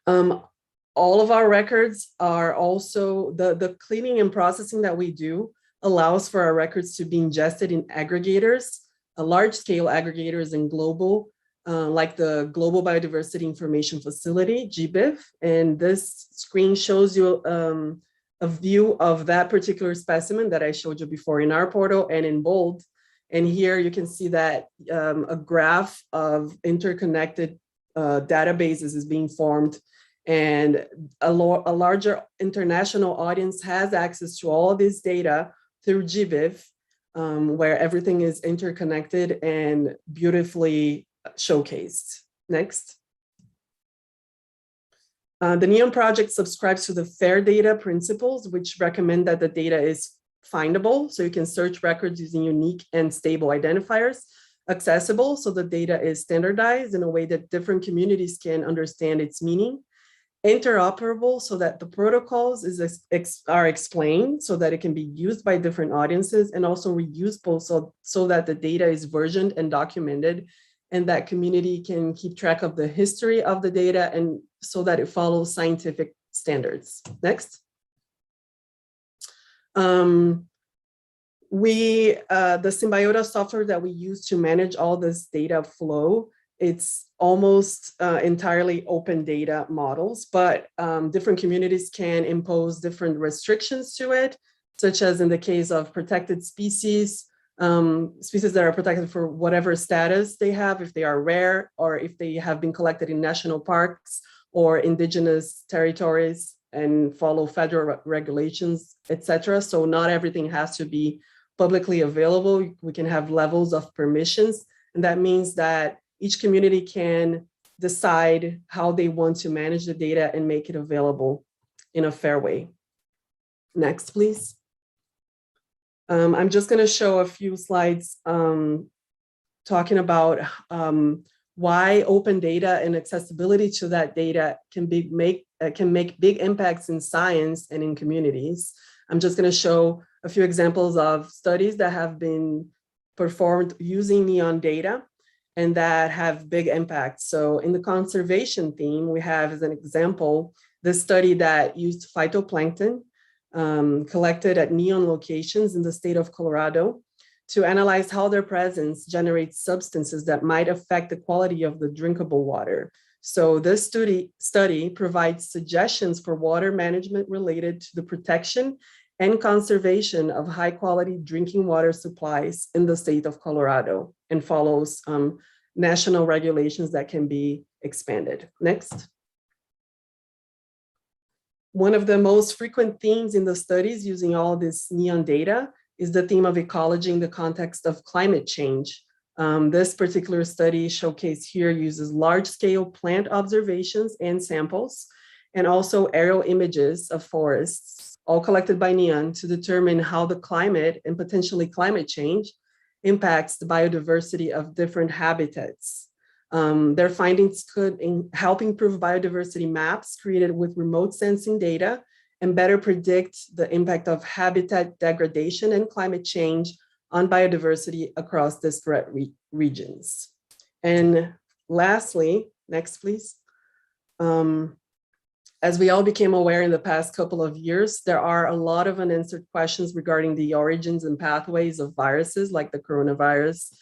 All of our records are also, the cleaning and processing that we do allows for our records to be ingested in aggregators, large-scale aggregators and global, like the Global Biodiversity Information Facility, GBIF. And this screen shows you a view of that particular specimen that I showed you before in our portal and in bold. And here you can see that a graph of interconnected databases is being formed, and a larger international audience has access to all of this data through GBIF, where everything is interconnected and beautifully showcased. Next. The NEON project subscribes to the FAIR data principles, which recommend that the data is findable, so you can search records using unique and stable identifiers, accessible, so the data is standardized in a way that different communities can understand its meaning, interoperable, so that the protocols are explained so that it can be used by different audiences, and also reusable so that the data is versioned and documented, and that community can keep track of the history of the data and so that it follows scientific standards. Next. The Symbiota software that we use to manage all this data flow, it's almost entirely open data models, but different communities can impose different restrictions to it, such as in the case of protected species, species that are protected for whatever status they have, if they are rare, or if they have been collected in national parks or indigenous territories and follow federal regulations, etc. So not everything has to be publicly available. We can have levels of permissions, and that means that each community can decide how they want to manage the data and make it available in a fair way. Next, please. I'm just going to show a few slides talking about why open data and accessibility to that data can make big impacts in science and in communities. I'm just going to show a few examples of studies that have been performed using NEON data and that have big impacts. So in the conservation theme, we have as an example, this study that used phytoplankton collected at NEON locations in the state of Colorado to analyze how their presence generates substances that might affect the quality of the drinkable water. So this study provides suggestions for water management related to the protection and conservation of high quality drinking water supplies in the state of Colorado, and follows national regulations that can be expanded. Next. One of the most frequent themes in the studies using all this NEON data is the theme of ecology in the context of climate change. This particular study showcased here uses large-scale plant observations and samples, and also aerial images of forests, all collected by NEON, to determine how the climate and potentially climate change impacts the biodiversity of different habitats. Their findings could help improve biodiversity maps created with remote sensing data and better predict the impact of habitat degradation and climate change on biodiversity across these threat regions. And lastly, next please. As we all became aware in the past couple of years, there are a lot of unanswered questions regarding the origins and pathways of viruses like the coronavirus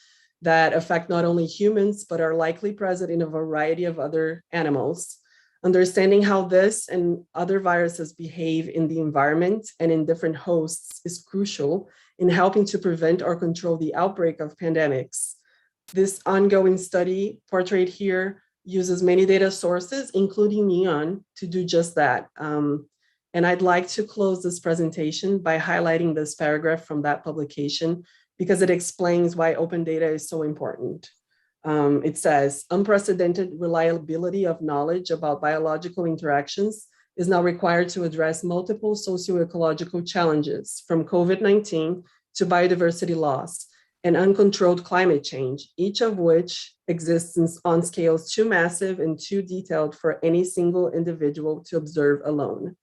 that affect not only humans, but are likely present in a variety of other animals. Understanding how this and other viruses behave in the environment and in different hosts is crucial in helping to prevent or control the outbreak of pandemics. This ongoing study portrayed here uses many data sources, including NEON, to do just that. And I'd like to close this presentation by highlighting this paragraph from that publication because it explains why open data is so important. It says, unprecedented reliability of knowledge about biological interactions is now required to address multiple socio-ecological challenges, from COVID-19 to biodiversity loss and uncontrolled climate change, each of which exists on scales too massive and too detailed for any single individual to observe alone.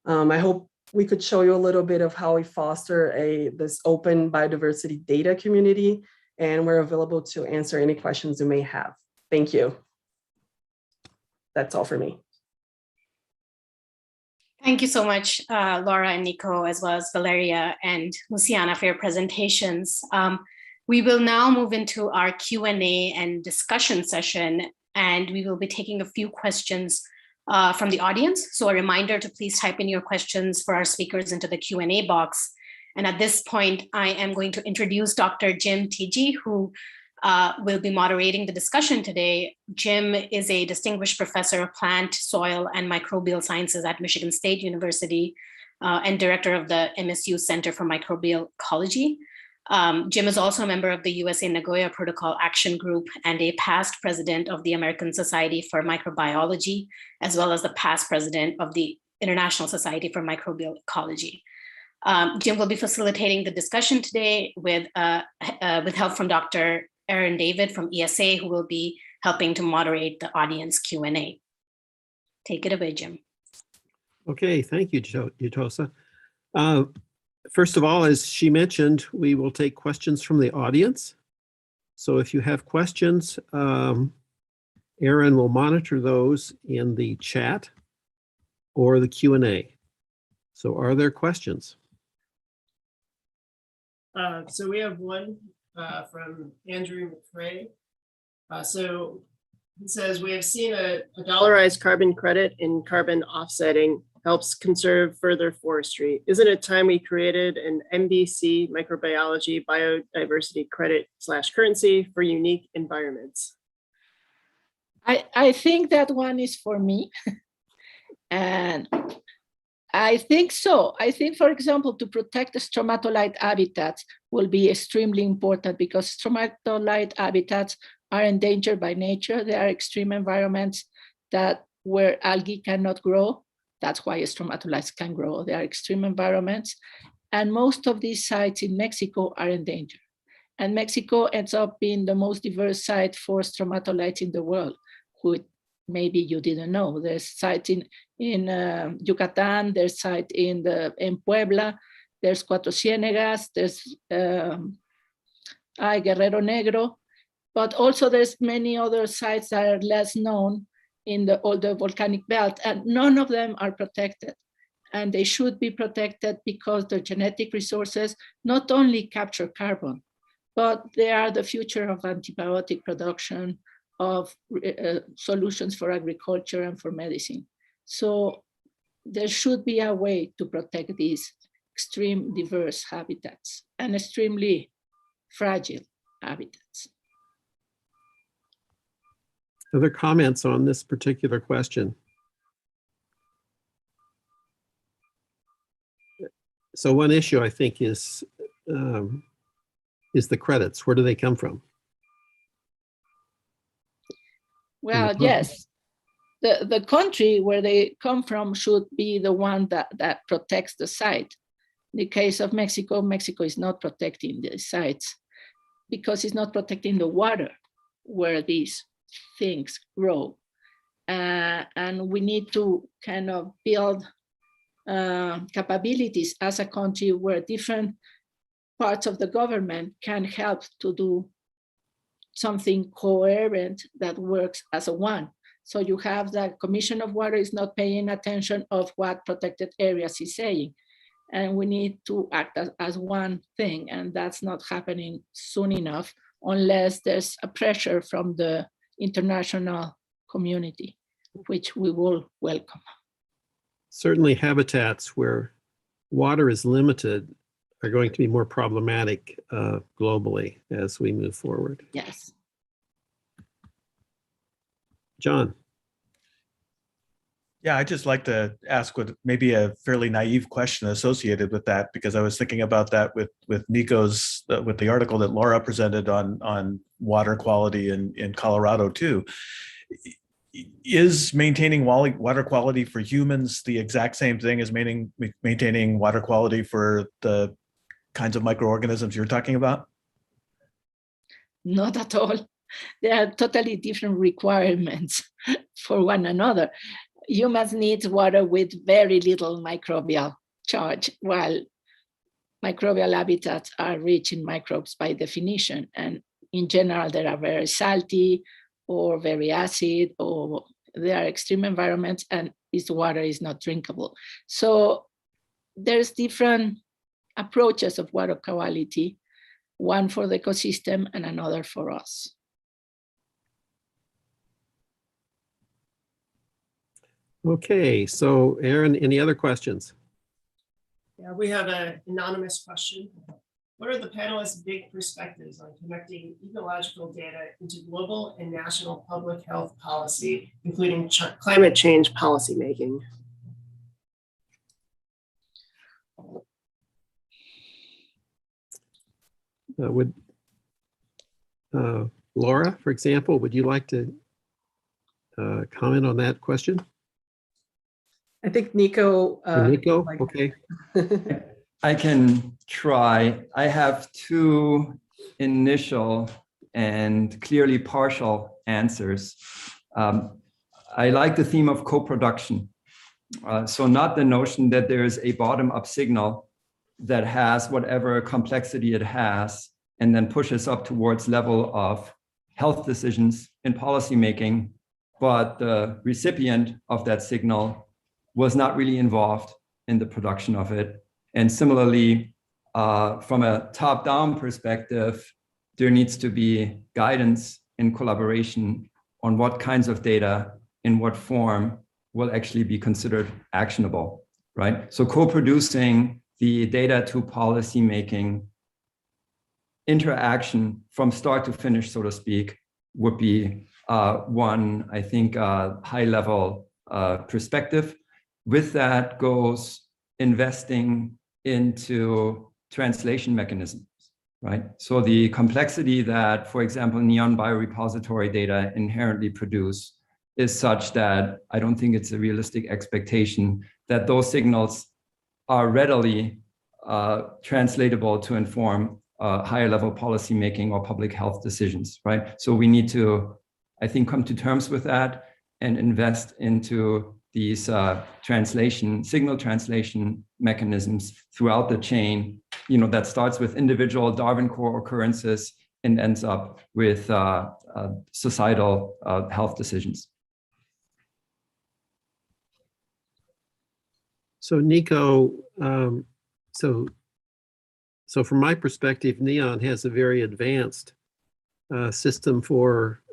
I hope we could show you a little bit of how we foster this open biodiversity data community, and we're available to answer any questions you may have. Thank you. That's all for me. Thank you so much, Laura and Nico, as well as Valeria and Luciana for your presentations. We will now move into our Q&A and discussion session, and we will be taking a few questions from the audience. So a reminder to please type in your questions for our speakers into the Q&A box. And at this point, I am going to introduce Dr. Jim Teege, who will be moderating the discussion today. Jim is a distinguished professor of plant, soil, and microbial sciences at Michigan State University and director of the MSU Center for Microbial Ecology. Jim is also a member of the USA Nagoya Protocol Action Group and a past president of the American Society for Microbiology, as well as the past president of the International Society for Microbial Ecology. Jim will be facilitating the discussion today with help from Dr. Aaron David from ESA, who will be helping to moderate the audience Q&A. Take it away, Jim. Okay, thank you, Yutosa. First of all, as she mentioned, we will take questions from the audience. So if you have questions, Aaron will monitor those in the chat or the Q&A. So are there questions? So we have one from Andrew McCrae. So he says, we have seen a dollarized carbon credit in carbon offsetting helps conserve further forestry. Isn't it time we created an MBC, microbiology biodiversity credit / currency for unique environments? I think that one is for me. And I think so. I think, for example, to protect the stromatolite habitats will be extremely important because stromatolite habitats are endangered by nature. They are extreme environments where algae cannot grow. That's why stromatolites can grow. They are extreme environments. And most of these sites in Mexico are endangered. And Mexico ends up being the most diverse site for stromatolites in the world, who maybe you didn't know. There's site in Yucatan, there's site in Puebla, there's Cuatro Ciénegas, there's Guerrero Negro, but also there's many other sites that are less known in the older volcanic belt, and none of them are protected. And they should be protected because their genetic resources not only capture carbon, but they are the future of antibiotic production, of solutions for agriculture and for medicine. So there should be a way to protect these extreme diverse habitats and extremely fragile habitats. Other comments on this particular question? So one issue I think is the credits. Where do they come from? Well, yes, the country where they come from should be the one that protects the site. In the case of Mexico, Mexico is not protecting the sites because it's not protecting the water where these things grow. And we need to kind of build capabilities as a country where different parts of the government can help to do something coherent that works as a one. So you have the Commission of Water is not paying attention of what protected areas is saying. And we need to act as one thing, and that's not happening soon enough unless there's a pressure from the international community, which we will welcome. Certainly habitats where water is limited are going to be more problematic globally as we move forward. Yes. John. Yeah, I'd just like to ask what maybe a fairly naive question associated with that, because I was thinking about that with Nico's, with the article that Laura presented on water quality in Colorado too. Is maintaining water quality for humans the exact same thing as maintaining water quality for the kinds of microorganisms you're talking about? Not at all. There are totally different requirements for one another. Humans need water with very little microbial charge, while microbial habitats are rich in microbes by definition. And in general, they are very salty or very acid, or they are extreme environments and this water is not drinkable. So there's different approaches of water quality, one for the ecosystem and another for us. Okay, so Aaron, any other questions? Yeah, we have an anonymous question. What are the panelists' big perspectives on connecting ecological data into global and national public health policy, including climate change policymaking? Laura, for example, would you like to comment on that question? I think Nico. Nico, okay. I can try. I have two initial and clearly partial answers. I like the theme of co-production. So not the notion that there is a bottom-up signal that has whatever complexity it has and then pushes up towards level of health decisions in policymaking, but the recipient of that signal was not really involved in the production of it. And similarly, from a top-down perspective, there needs to be guidance and collaboration on what kinds of data, in what form, will actually be considered actionable, right? So co-producing the data to policymaking interaction from start to finish, so to speak, would be one, I think, high-level perspective. With that goes investing into translation mechanisms, right? So the complexity that, for example, neon biorepository data inherently produce is such that I don't think it's a realistic expectation that those signals are readily translatable to inform higher level policymaking or public health decisions, right? So we need to, I think, come to terms with that and invest into these signal translation mechanisms throughout the chain, that starts with individual Darwin core occurrences and ends up with societal health decisions. So Nico, so from my perspective, NEON has a very advanced system for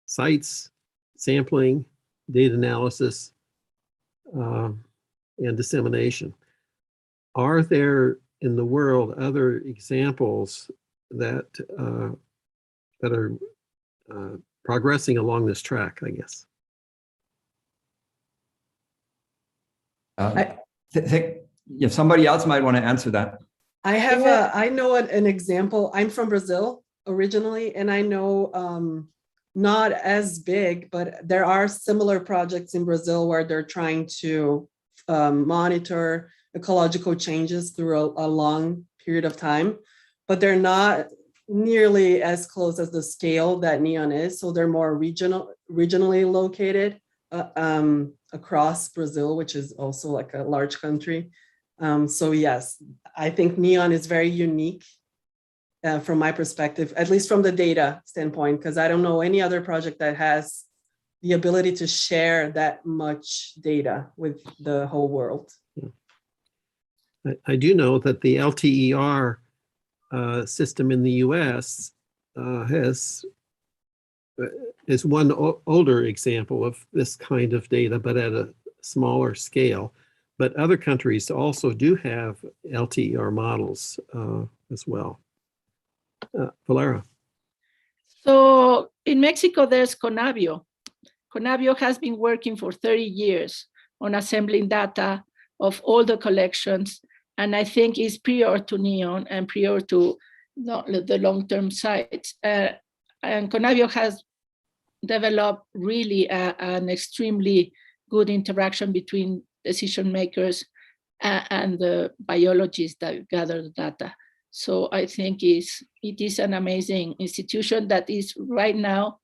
sites, sampling, data analysis, and dissemination. Are there in the world other examples that are progressing along this track, I guess? If somebody else might want to answer that. I have I know an example. I'm from Brazil originally, and I know not as big, but there are similar projects in Brazil where they're trying to monitor ecological changes through a long period of time, but they're not nearly as close as the scale that NEON is. So they're more regionally located. across Brazil, which is also like a large country. So yes, I think NEON is very unique from my perspective, at least from the data standpoint, because I don't know any other project that has the ability to share that much data with the whole world. I do know that the LTER system in the US is one older example of this kind of data, but at a smaller scale. But other countries also do have LTER models as well. Valera. So in Mexico, there's Conavio. Conavio has been working for 30 years on assembling data of all the collections, and I think is prior to NEON and prior to the long-term sites. And Conavio has developed really an extremely good interaction between decision makers and the biologists that gather the data. So I think it is an amazing institution that is right now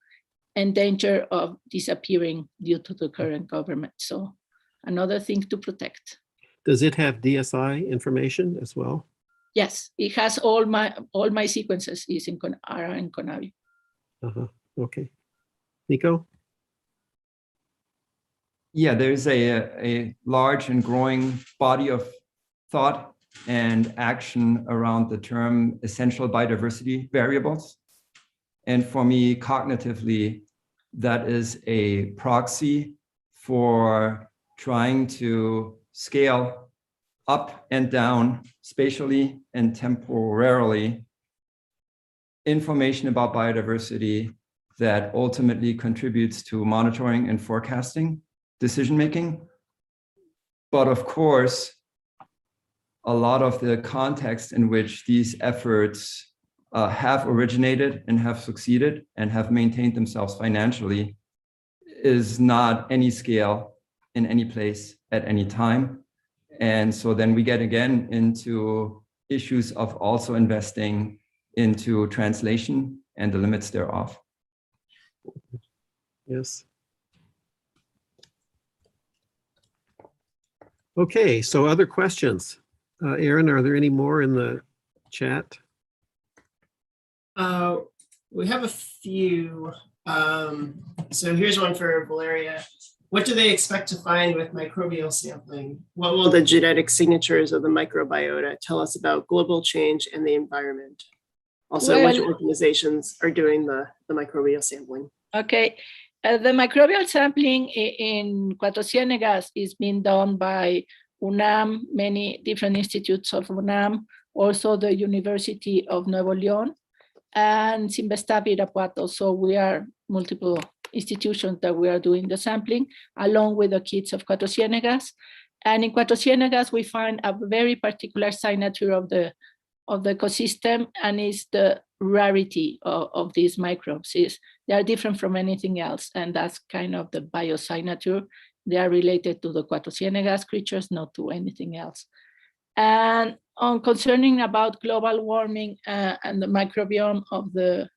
in danger of disappearing due to the current government. So another thing to protect. Does it have DSI information as well? Yes, it has all my sequences are in Conavio. Okay. Nico? Yeah, there's a large and growing body of thought and action around the term essential biodiversity variables. And for me, cognitively, that is a proxy for trying to scale up and down spatially and temporarily information about biodiversity that ultimately contributes to monitoring and forecasting decision-making. But of course, a lot of the context in which these efforts have originated and have succeeded and have maintained themselves financially is not any scale in any place at any time. And so then we get again into issues of also investing into translation and the limits thereof. Yes. Okay, so other questions? Aaron, are there any more in the chat? We have a few. So here's one for Valeria. What do they expect to find with microbial sampling? What will the genetic signatures of the microbiota tell us about global change and the environment? Also, which organizations are doing the microbial sampling? Okay. The microbial sampling in Cuatro Ciénegas is being done by UNAM, many different institutes of UNAM, also the University of Nuevo León, and Sinvestav Irapuato. So we are multiple institutions that we are doing the sampling, along with the kids of Cuatro Ciénegas. And in Cuatro Ciénegas, we find a very particular signature of the ecosystem, and is the rarity of these microbes. They are different from anything else, and that's kind of the biosignature. They are related to the Cuatro Ciénegas creatures, not to anything else. And on concerning about global warming and the microbiome of the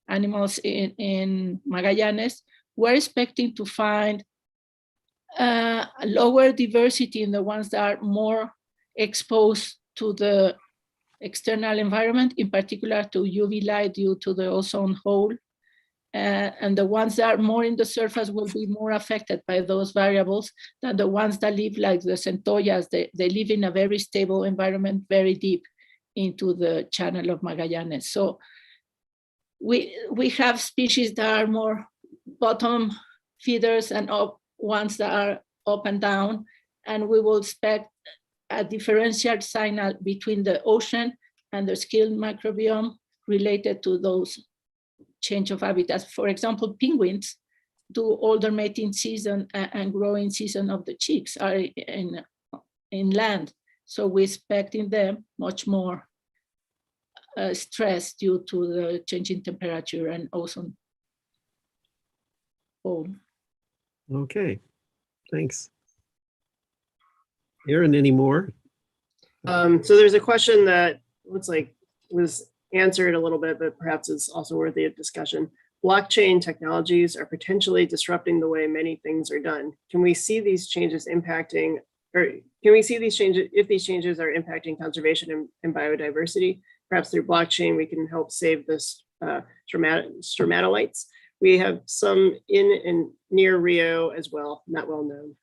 animals in Magallanes, we're expecting to find a lower diversity in the ones that are more exposed to the external environment, in particular to UV light due to the ozone hole. And the ones that are more in the surface will be more affected by those variables than the ones that live like the centollas. They live in a very stable environment, very deep into the channel of Magallanes. So we have species that are more bottom feeders and ones that are up and down, and we will expect a differential signal between the ocean and the skilled microbiome related to those change of habitats. For example, penguins do all their mating season and growing season of the chicks are in land. So we expect in them much more stress due to the changing temperature and ozone hole. Okay, thanks. Aaron, any more? So there's a question that looks like was answered a little bit, but perhaps it's also worthy of discussion. blockchain technologies are potentially disrupting the way many things are done. Can we see these changes impacting, or can we see these changes, if these changes are impacting conservation and biodiversity? Perhaps through blockchain, we can help save this stromatolites. We have some in and near Rio as well, not well known.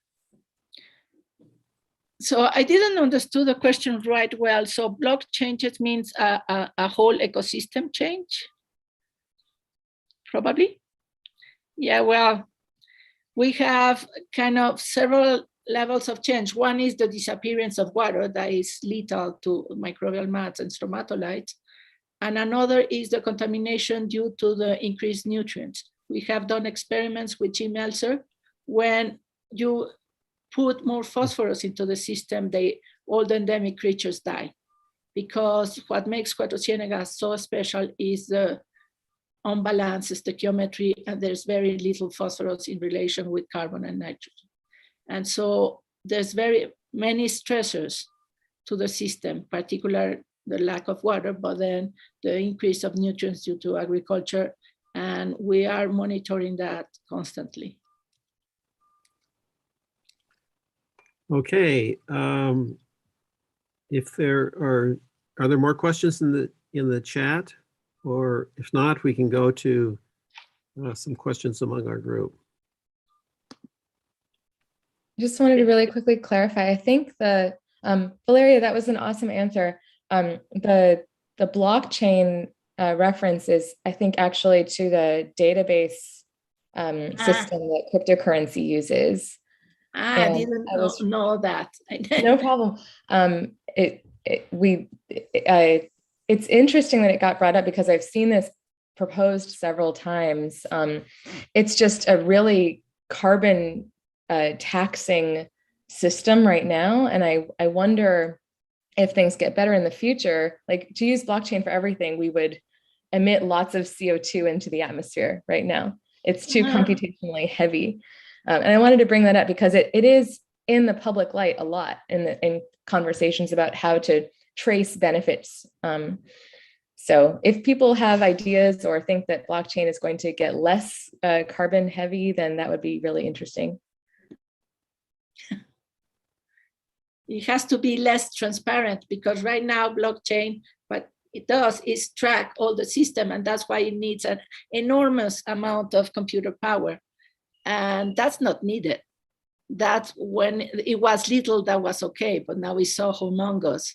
So I didn't understand the question right well. So block changes means a whole ecosystem change? Probably. Yeah, well, we have kind of several levels of change. One is the disappearance of water that is lethal to microbial mats and stromatolites. And another is the contamination due to the increased nutrients. We have done experiments with Jim Elser. When you put more phosphorus into the system, all the endemic creatures die. Because what makes Cuatro Ciénegas so special is the unbalanced stoichiometry, and there's very little phosphorus in relation with carbon and nitrogen. And so there's very many stressors to the system, particularly the lack of water, but then the increase of nutrients due to agriculture. And we are monitoring that constantly. Okay. If there are there more questions in the chat? Or if not, we can go to some questions among our group. Just wanted to really quickly clarify. I think Valeria, that was an awesome answer. The blockchain reference is, I think, actually to the database system that cryptocurrency uses. I didn't know that. No problem. It's interesting that it got brought up because I've seen this proposed several times. It's just a really carbon taxing system right now. And I wonder if things get better in the future, like to use blockchain for everything, we would emit lots of CO2 into the atmosphere right now. It's too computationally heavy. And I wanted to bring that up because it is in the public light a lot in conversations about how to trace benefits. So if people have ideas or think that blockchain is going to get less carbon heavy, then that would be really interesting. It has to be less transparent because right now blockchain, what it does is track all the system, and that's why it needs an enormous amount of computer power. And that's not needed. That's when it was little, that was okay, but now it's so humongous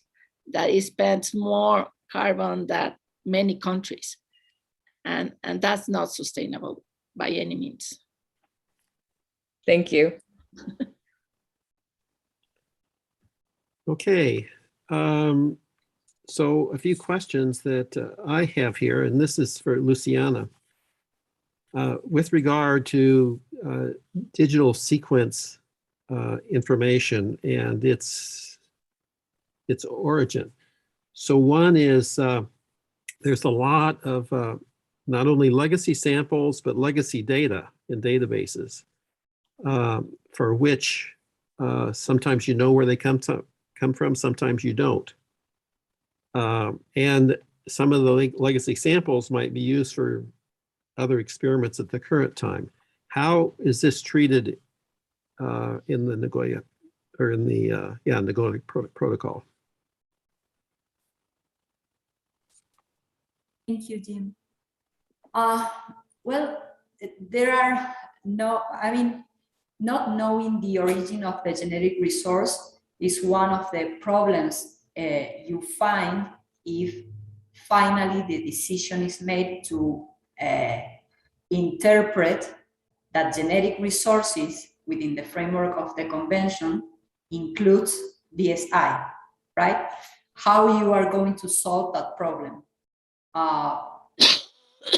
that it spends more carbon than many countries. And that's not sustainable by any means. Thank you. Okay. So a few questions that I have here, and this is for Luciana. With regard to digital sequence information and its origin. So one is there's a lot of not only legacy samples, but legacy data in databases for which sometimes you know where they come from, sometimes you don't. And some of the legacy samples might be used for other experiments at the current time. How is this treated in the Nagoya, or in the Nagoya Protocol? Thank you, Jim. Well, there are not knowing the origin of the genetic resource is one of the problems you find if finally the decision is made to interpret that genetic resources within the framework of the convention includes BSI, right? How you are going to solve that problem.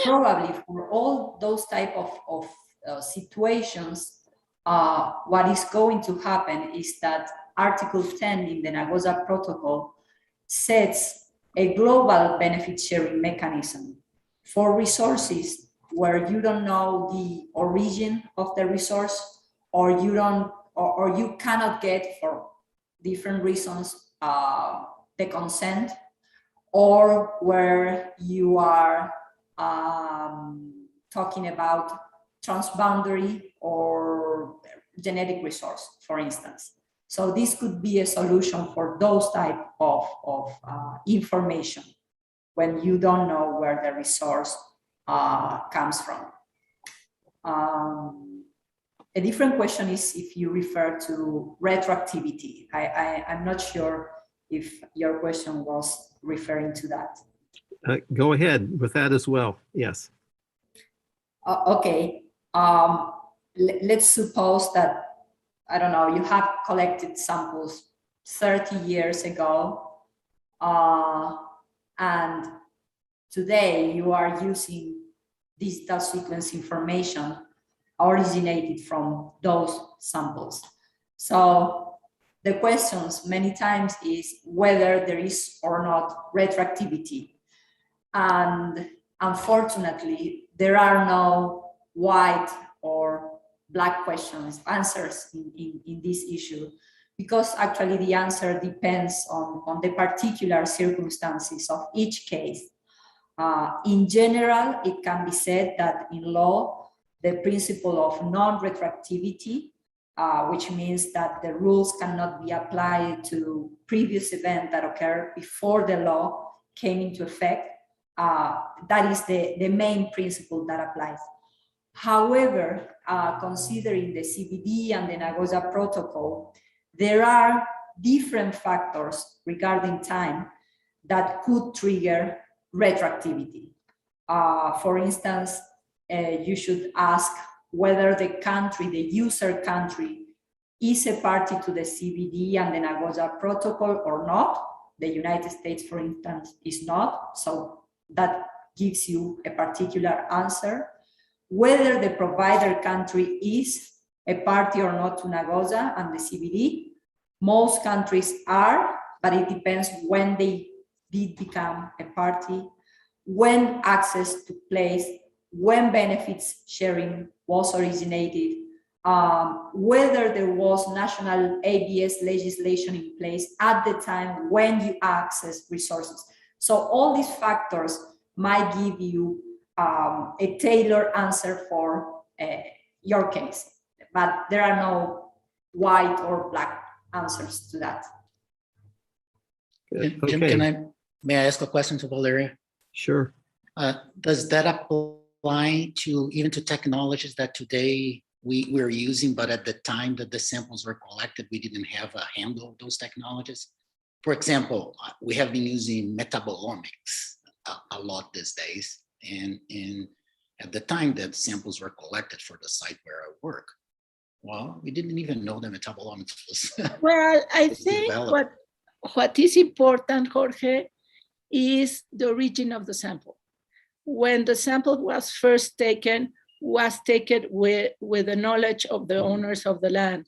Probably for all those type of situations, what is going to happen is that Article 10 in the Nagoya Protocol sets a global benefit sharing mechanism for resources where you don't know the origin of the resource, or you cannot get, for different reasons, the consent, or where you are talking about transboundary or genetic resource, for instance. So this could be a solution for those type of information when you don't know where the resource comes from. A different question is if you refer to retroactivity. I'm not sure if your question was referring to that. Go ahead with that as well. Yes. Okay. Let's suppose that, I don't know, you have collected samples 30 years ago, and today you are using digital sequence information originated from those samples. So the questions many times is whether there is or not retroactivity. And unfortunately, there are no white or black answers in this issue, because actually the answer depends on the particular circumstances of each case. In general, it can be said that in law, the principle of non-retroactivity, which means that the rules cannot be applied to previous events that occurred before the law came into effect, that is the main principle that applies. However, considering the CBD and the Nagoya Protocol, there are different factors regarding time that could trigger retroactivity. For instance, you should ask whether the country, the user country, is a party to the CBD and the Nagoya Protocol or not. The United States, for instance, is not, so that gives you a particular answer. Whether the provider country is a party or not to Nagoya and the CBD. Most countries are, but it depends when they did become a party, when access took place, when benefits sharing was originated, whether there was national ABS legislation in place at the time when you access resources. So all these factors might give you a tailored answer for your case, but there are no white or black answers to that. Jim, may I ask a question to Valeria? Sure. Does that apply to even to technologies that today we're using, but at the time that the samples were collected, we didn't have a handle of those technologies? For example, we have been using metabolomics a lot these days. And at the time that samples were collected for the site where I work, well, we didn't even know the metabolomics was. Well, I think what is important, Jorge, is the origin of the sample. When the sample was first taken, with the knowledge of the owners of the land.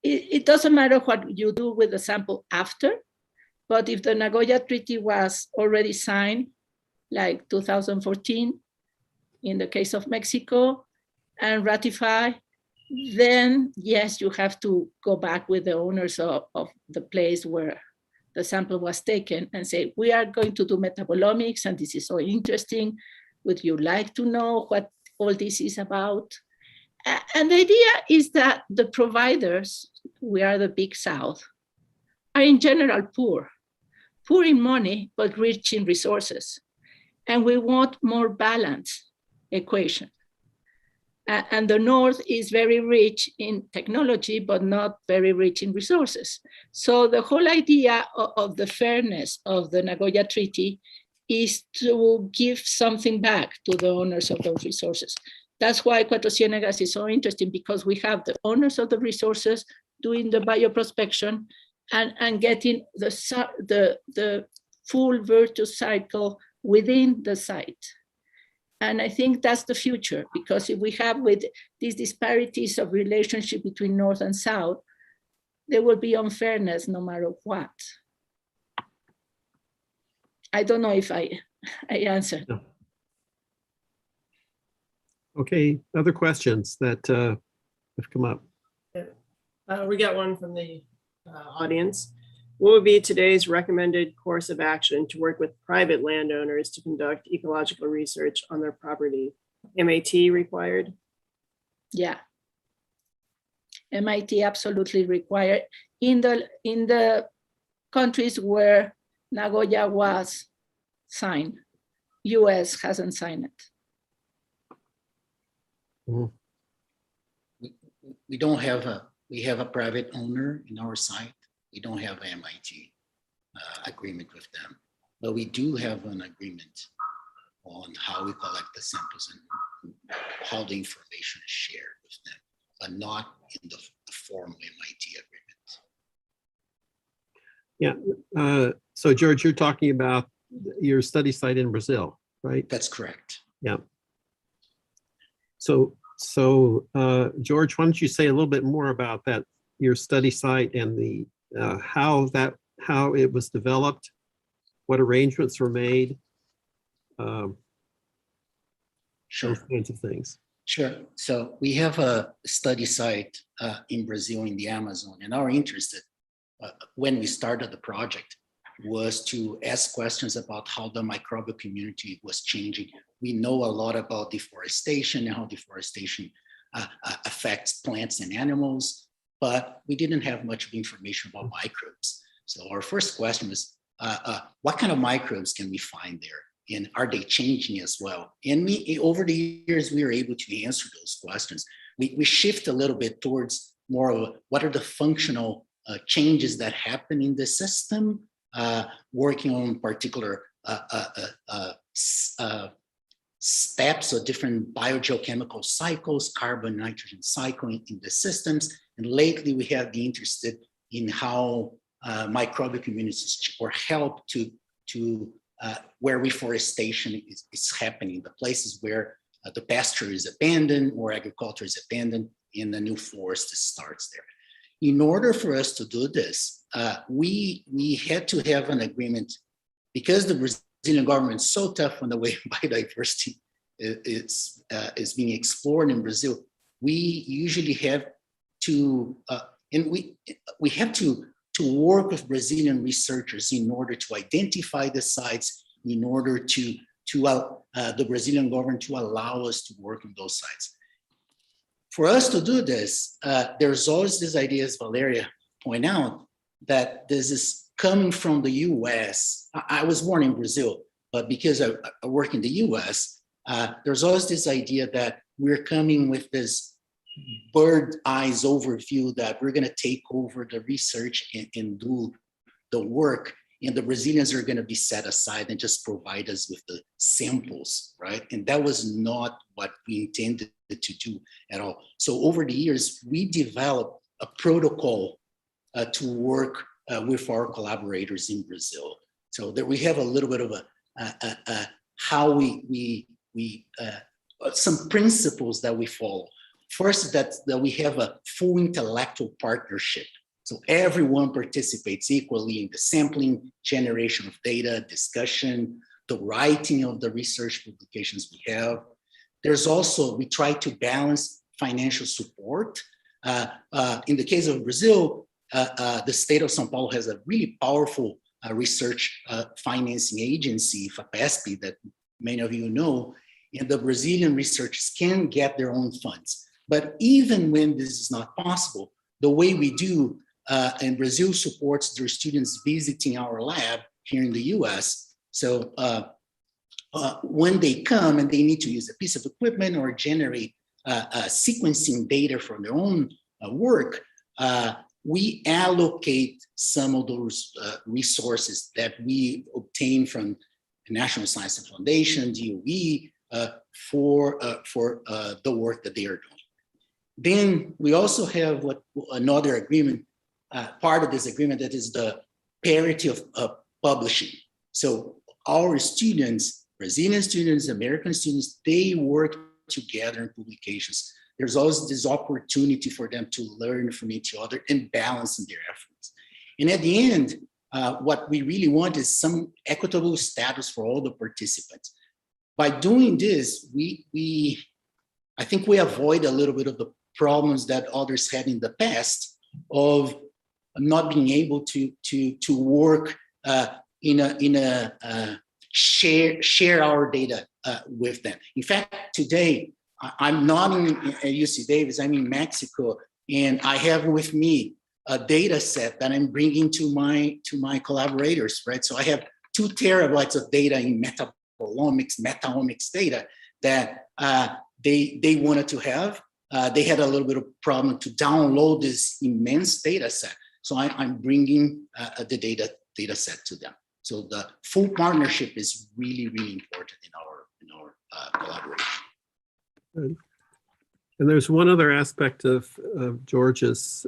It doesn't matter what you do with the sample after, but if the Nagoya Treaty was already signed, like 2014, in the case of Mexico, and ratified, then yes, you have to go back with the owners of the place where the sample was taken and say, we are going to do metabolomics and this is so interesting. Would you like to know what all this is about? And the idea is that the providers, we are the Big South, are in general poor in money, but rich in resources. And we want more balanced equation. And the North is very rich in technology, but not very rich in resources. So the whole idea of the fairness of the Nagoya Treaty is to give something back to the owners of those resources. That's why Cuatro Ciénegas is so interesting, because we have the owners of the resources doing the bioprospection and getting the full virtuous cycle within the site. And I think that's the future, because if we have with these disparities of relationship between North and South, there will be unfairness no matter what. I don't know if I answered. No. Okay, other questions that have come up? We got one from the audience. What would be today's recommended course of action to work with private landowners to conduct ecological research on their property? MAT required? Yeah. MIT absolutely required in the countries where Nagoya was signed. US hasn't signed it. Mhm. We don't have we have a private owner in our site. We don't have an MIT agreement with them, but we do have an agreement on how we collect the samples and how the information is shared with them, but not in the formal MIT agreement. Yeah. So George, you're talking about your study site in Brazil, right? That's correct. Yeah. So George, why don't you say a little bit more about that, your study site and the how it was developed, what arrangements were made, Sure. those kinds of things. Sure. So we have a study site in Brazil in the Amazon, and our interest when we started the project was to ask questions about how the microbial community was changing. We know a lot about deforestation and how deforestation affects plants and animals, but we didn't have much information about microbes. So our first question was, what kind of microbes can we find there? And are they changing as well? And over the years, we were able to answer those questions. We shift a little bit towards more of what are the functional changes that happen in the system, working on particular steps or different biogeochemical cycles, carbon, nitrogen cycling in the systems. And lately we have been interested in how microbial communities or help to where reforestation is happening, the places where the pasture is abandoned or agriculture is abandoned and the new forest starts there. In order for us to do this, we had to have an agreement because the Brazilian government is so tough on the way biodiversity is being explored in Brazil. We usually have to, and we have to work with Brazilian researchers in order to identify the sites, in order to the Brazilian government to allow us to work on those sites. For us to do this, there's always this idea, as Valeria pointed out, that this is coming from the US. I was born in Brazil, but because I work in the US, there's always this idea that we're coming with this bird eyes overview that we're going to take over the research and do the work, and the Brazilians are going to be set aside and just provide us with the samples, right? And that was not what we intended to do at all. So over the years, we developed a protocol to work with our collaborators in Brazil. So that we have a little bit of a how we some principles that we follow. First, that we have a full intellectual partnership. So everyone participates equally in the sampling, generation of data, discussion, the writing of the research publications we have. There's also, we try to balance financial support. In the case of Brazil, the state of São Paulo has a really powerful research financing agency, FAPESP, that many of you know, and the Brazilian researchers can get their own funds. But even when this is not possible, the way we do, and Brazil supports their students visiting our lab here in the US. So when they come and they need to use a piece of equipment or generate sequencing data from their own work, we allocate some of those resources that we obtain from the National Science Foundation, DOE, for the work that they are doing. Then we also have another agreement, part of this agreement, that is the parity of publishing. So our students, Brazilian students, American students, they work together in publications. There's always this opportunity for them to learn from each other and balance in their efforts. And at the end, what we really want is some equitable status for all the participants. By doing this, I think we avoid a little bit of the problems that others had in the past of not being able to work in a share our data with them. In fact, today I'm not in UC Davis. I'm in Mexico, and I have with me a data set that I'm bringing to my collaborators, right? So I have 2 terabytes of data in metaomics data that they wanted to have. They had a little bit of problem to download this immense data set. So I'm bringing the data set to them. So the full partnership is really, really important in our collaboration. Good. And there's one other aspect of George's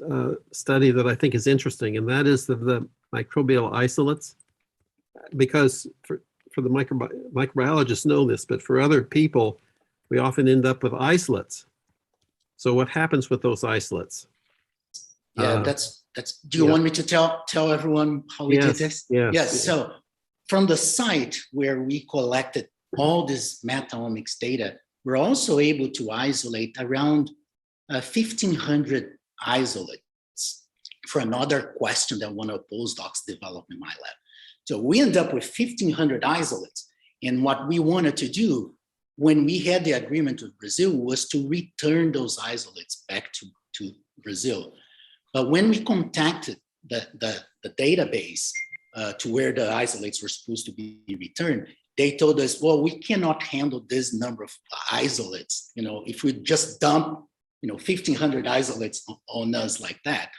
study that I think is interesting, and that is the microbial isolates. Because for the microbiologists know this, but for other people, we often end up with isolates. So what happens with those isolates? Yeah, that's. Do you want me to tell everyone how we did this? Yes. So from the site where we collected all this metaomics data, we're also able to isolate around 1,500 isolates for another question that one of the postdocs developed in my lab. So we end up with 1,500 isolates. And what we wanted to do when we had the agreement with Brazil was to return those isolates back to Brazil. But when we contacted the database to where the isolates were supposed to be returned, they told us, well, we cannot handle this number of isolates. If we just dump, 1,500 isolates on us like that.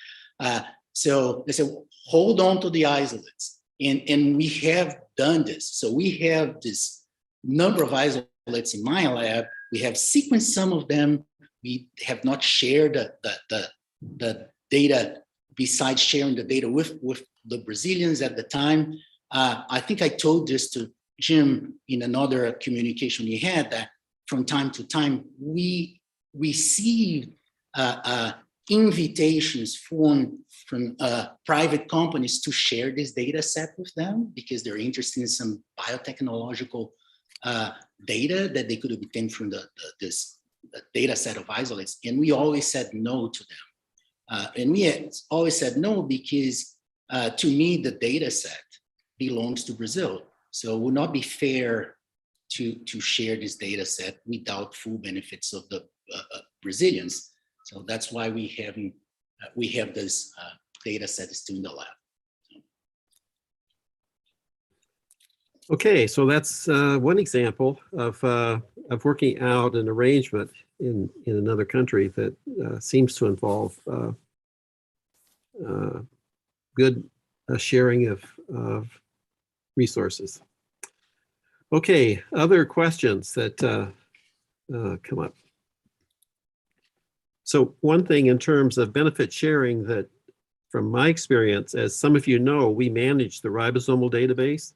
So they said, hold on to the isolates. And we have done this. So we have this number of isolates in my lab. We have sequenced some of them. We have not shared the data besides sharing the data with the Brazilians at the time. I think I told this to Jim in another communication we had, that from time to time we receive invitations from private companies to share this data set with them because they're interested in some biotechnological data that they could obtain from this data set of isolates. And we always said no to them. And we always said no because to me, the data set belongs to Brazil. So it would not be fair to share this data set without full benefits of the Brazilians. So that's why we have this data set still in the lab. Okay, so that's one example of working out an arrangement in another country that seems to involve good sharing of resources. Okay, other questions that come up. So one thing in terms of benefit sharing that from my experience, as some of you know, we manage the ribosomal database,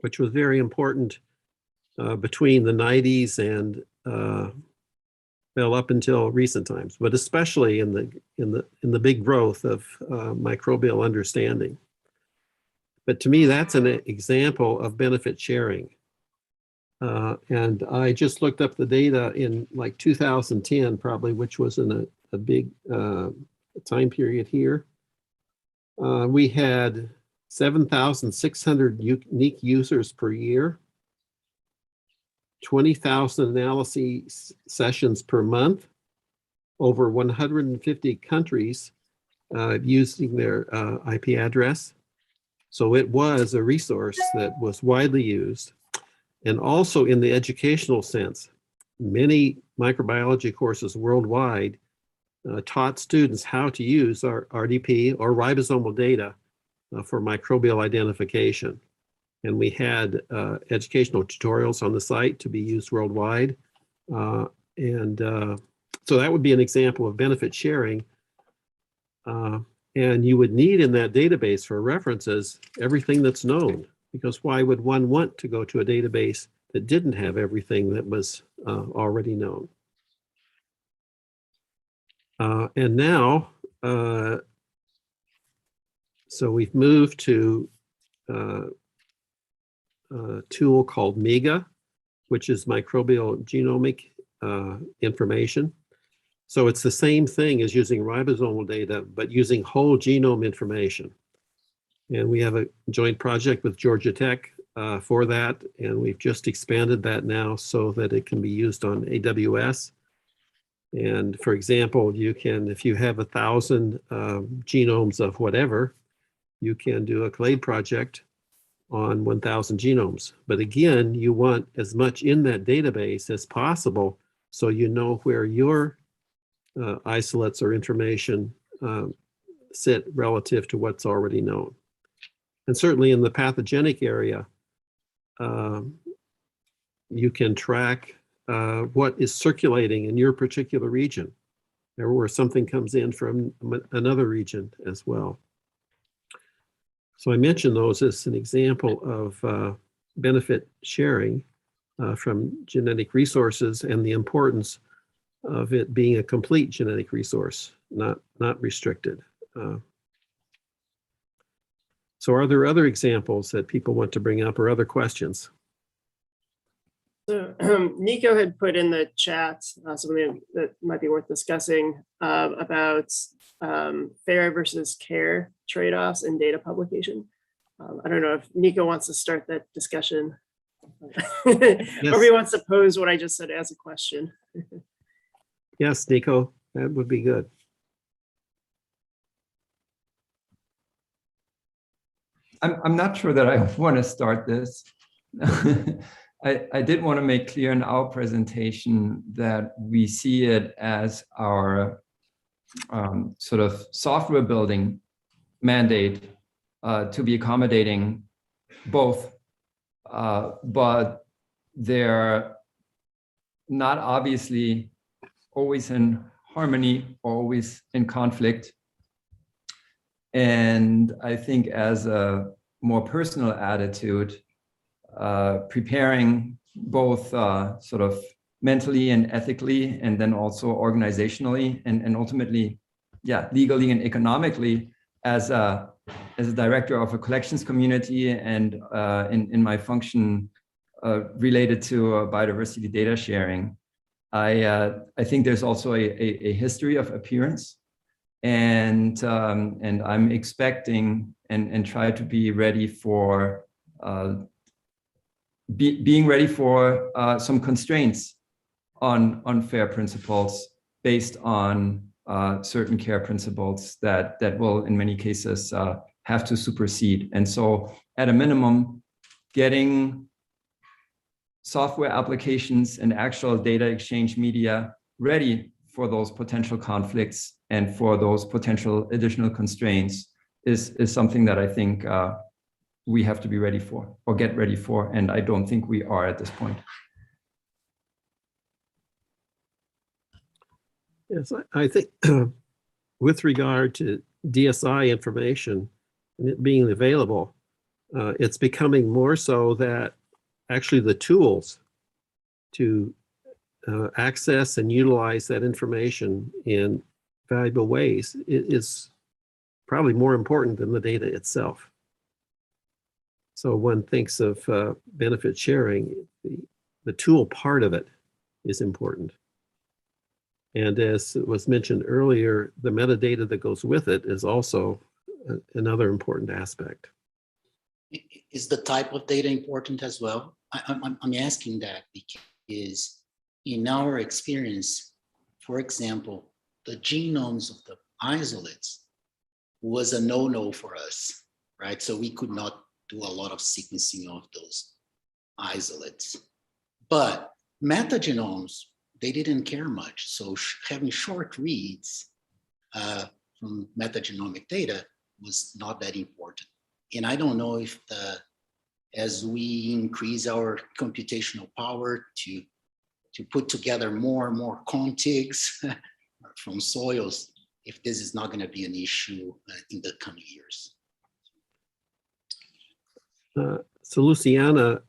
which was very important between the 90s and well, up until recent times, but especially in the big growth of microbial understanding. But to me, that's an example of benefit sharing. And I just looked up the data in like 2010, probably, which was in a big time period here. We had 7,600 unique users per year, 20,000 analysis sessions per month, over 150 countries using their IP address. So it was a resource that was widely used. And also in the educational sense, many microbiology courses worldwide taught students how to use our RDP or ribosomal data for microbial identification. And we had educational tutorials on the site to be used worldwide. So that would be an example of benefit sharing. And you would need in that database for references everything that's known, because why would one want to go to a database that didn't have everything that was already known? And now, so we've moved to a tool called MIGA, which is microbial genomic information. So it's the same thing as using ribosomal data, but using whole genome information. And we have a joint project with Georgia Tech for that, and we've just expanded that now so that it can be used on AWS. And for example, you can, if you have 1,000 genomes of whatever, you can do a clade project on 1,000 genomes. But again, you want as much in that database as possible so you know where your isolates or information sit relative to what's already known. And certainly in the pathogenic area, you can track what is circulating in your particular region, or where something comes in from another region as well. So I mentioned those as an example of benefit sharing from genetic resources and the importance of it being a complete genetic resource, not restricted. So are there other examples that people want to bring up or other questions? So Nico had put in the chat something that might be worth discussing about fair versus care trade-offs in data publication. I don't know if Nico wants to start that discussion or if he wants to pose what I just said as a question. Yes, Nico, that would be good. I'm not sure that I want to start this. I did want to make clear in our presentation that we see it as our sort of software building mandate to be accommodating both, but they're not obviously always in harmony, always in conflict. And I think as a more personal attitude, preparing both sort of mentally and ethically, and then also organizationally, and ultimately, yeah, legally and economically, as a director of a collections community, and in my function related to biodiversity data sharing, I think there's also a history of appearance, and I'm expecting and try to be ready for being ready for some constraints on fair principles based on certain care principles that will in many cases have to supersede. And so at a minimum, getting software applications and actual data exchange media ready for those potential conflicts and for those potential additional constraints is something that I think we have to be ready for or get ready for. And I don't think we are at this point. Yes, I think with regard to DSI information and it being available, it's becoming more so that actually the tools to access and utilize that information in valuable ways is probably more important than the data itself. So one thinks of benefit sharing, the tool part of it is important. And as was mentioned earlier, the metadata that goes with it is also another important aspect. Is the type of data important as well? I'm asking that because in our experience, for example, the genomes of the isolates was a no-no for us, right? So we could not do a lot of sequencing of those isolates. But metagenomes, they didn't care much. So having short reads from metagenomic data was not that important. And I don't know if as we increase our computational power to put together more and more contigs from soils, if this is not going to be an issue in the coming years. So Luciana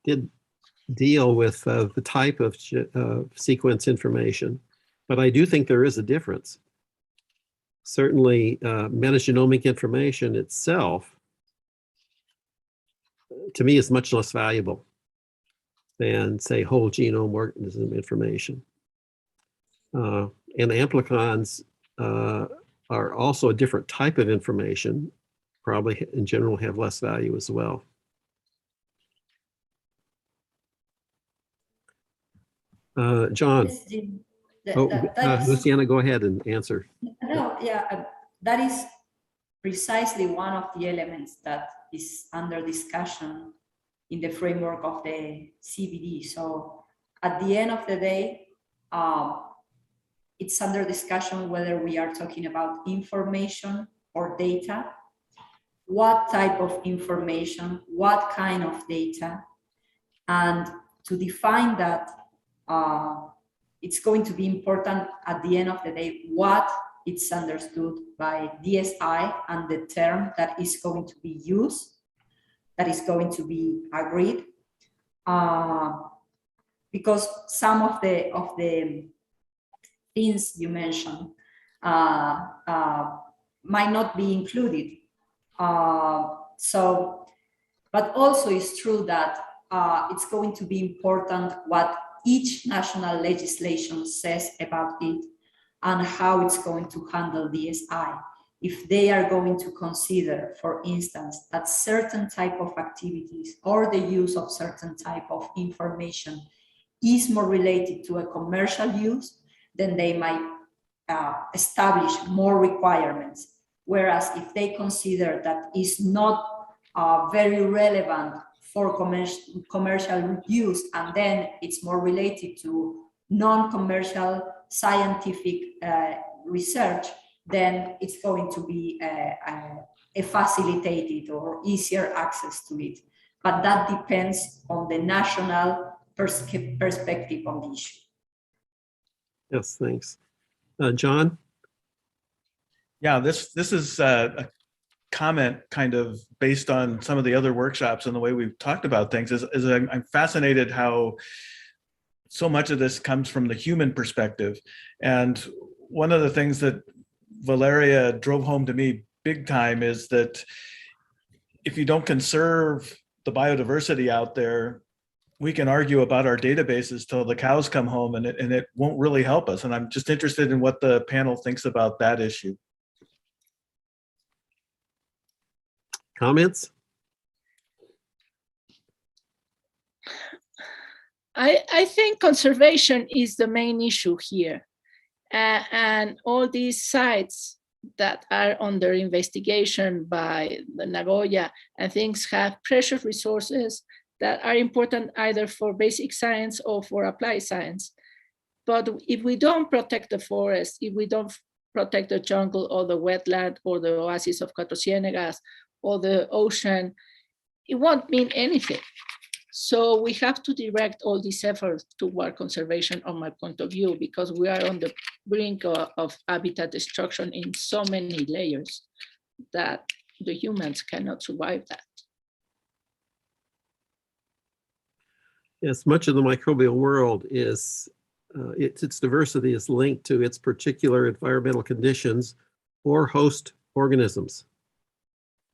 did deal with the type of sequence information, but I do think there is a difference. Certainly metagenomic information itself, to me, is much less valuable than, say, whole genome organism information. And amplicons are also a different type of information, probably in general have less value as well. John. Yes, Jim. Luciana, go ahead and answer. No, yeah, that is precisely one of the elements that is under discussion in the framework of the CBD. So at the end of the day, it's under discussion whether we are talking about information or data, what type of information, what kind of data, and to define that, it's going to be important at the end of the day what it's understood by DSI and the term that is going to be used, that is going to be agreed, because some of the things you mentioned might not be included. But also it's true that it's going to be important what each national legislation says about it and how it's going to handle DSI. If they are going to consider, for instance, that certain type of activities or the use of certain type of information is more related to a commercial use, then they might establish more requirements. Whereas if they consider that is not very relevant for commercial use, and then it's more related to non-commercial scientific research, then it's going to be a facilitated or easier access to it. But that depends on the national perspective on the issue. Yes, thanks. John? Yeah, this is a comment kind of based on some of the other workshops and the way we've talked about things is I'm fascinated how so much of this comes from the human perspective. And one of the things that Valeria drove home to me big time is that if you don't conserve the biodiversity out there, we can argue about our databases till the cows come home, and it won't really help us. And I'm just interested in what the panel thinks about that issue. Comments? I think conservation is the main issue here. And all these sites that are under investigation by the Nagoya and things have precious resources that are important either for basic science or for applied science. But if we don't protect the forest, if we don't protect the jungle or the wetland or the oasis of Cuatro Ciénegas or the ocean, it won't mean anything. So we have to direct all these efforts toward conservation, on my point of view, because we are on the brink of habitat destruction in so many layers that the humans cannot survive that. Yes, much of the microbial world is, its diversity is linked to its particular environmental conditions or host organisms.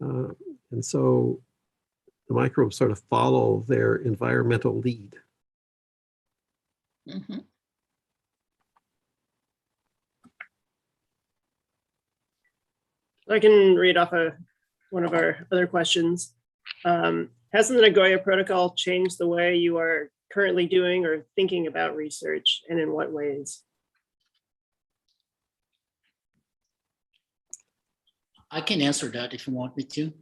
And so the microbes sort of follow their environmental lead. Mm-hmm. I can read off one of our other questions. Hasn't the Nagoya Protocol changed the way you are currently doing or thinking about research, and in what ways? I can answer that if you want me to.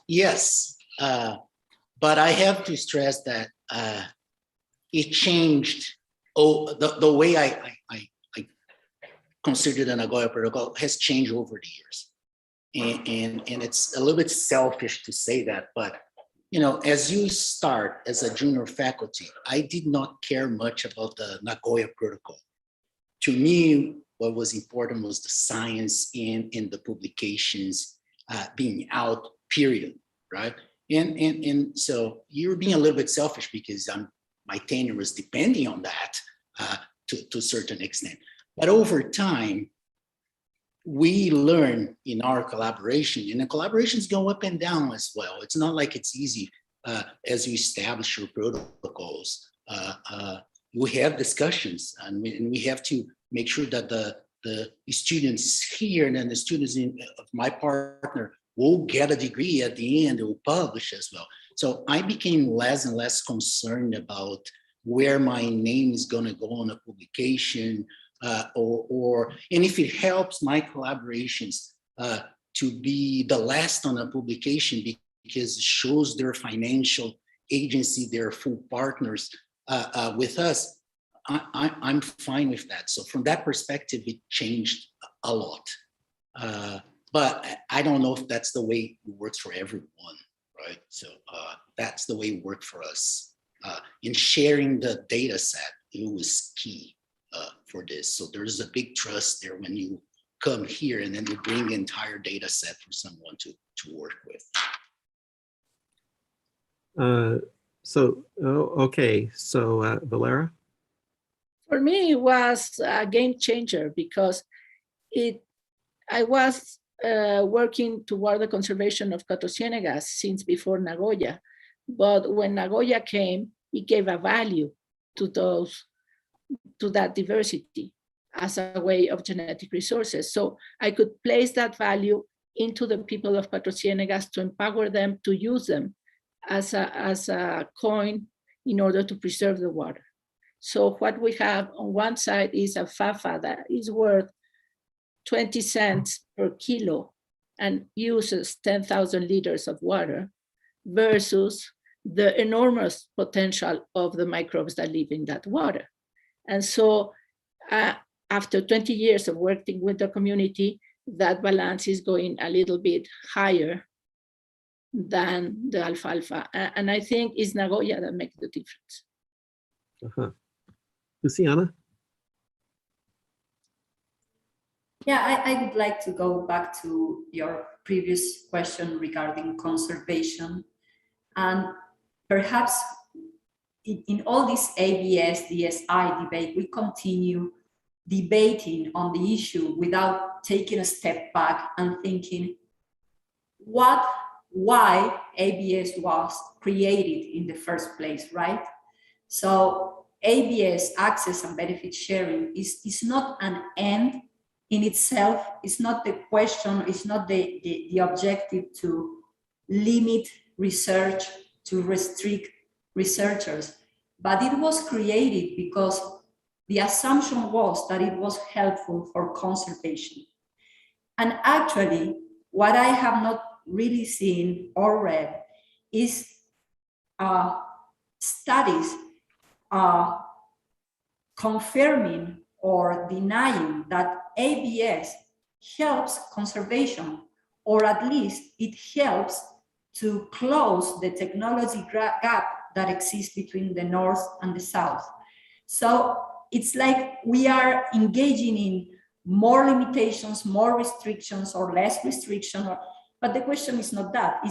Yes, but I have to stress that it changed. The way I consider the Nagoya Protocol has changed over the years, and it's a little bit selfish to say that, but you know, as you start as a junior faculty, I did not care much about the Nagoya Protocol. To me, what was important was the science and the publications being out, period, right? And so you're being a little bit selfish because my tenure was depending on that to a certain extent. But over time, we learn in our collaboration, and the collaborations go up and down as well. It's not like it's easy as you establish your protocols. we have discussions, and we have to make sure that the students here and then the students of my partner will get a degree at the end, will publish as well. So I became less and less concerned about where my name is going to go on a publication, and if it helps my collaborations to be the last on a publication because it shows their financial agency, their full partners with us, I'm fine with that. So from that perspective, it changed a lot. But I don't know if that's the way it works for everyone, right? So that's the way it worked for us. In sharing the data set, it was key for this. So there's a big trust there when you come here and then you bring the entire data set for someone to work with. Okay, so Valera? For me, it was a game changer because I was working toward the conservation of Catocienegas since before Nagoya. But when Nagoya came, it gave a value to that diversity as a way of genetic resources. So I could place that value into the people of Catocienegas to empower them to use them as a coin in order to preserve the water. So what we have on one side is a FAFA that is worth 20 cents per kilo and uses 10,000 liters of water versus the enormous potential of the microbes that live in that water. And so after 20 years of working with the community, that balance is going a little bit higher than the alfalfa. And I think it's Nagoya that makes the difference. Luciana? Yeah, I would like to go back to your previous question regarding conservation. And perhaps in all this ABS, DSI debate, we continue debating on the issue without taking a step back and thinking why ABS was created in the first place, right? So ABS, access and benefit sharing, is not an end in itself. It's not the question, it's not the objective to limit research, to restrict researchers, but it was created because the assumption was that it was helpful for conservation. And actually, what I have not really seen or read is studies confirming or denying that ABS helps conservation, or at least it helps to close the technology gap that exists between the North and the South. So it's like we are engaging in more limitations, more restrictions, or less restriction. But the question is not that.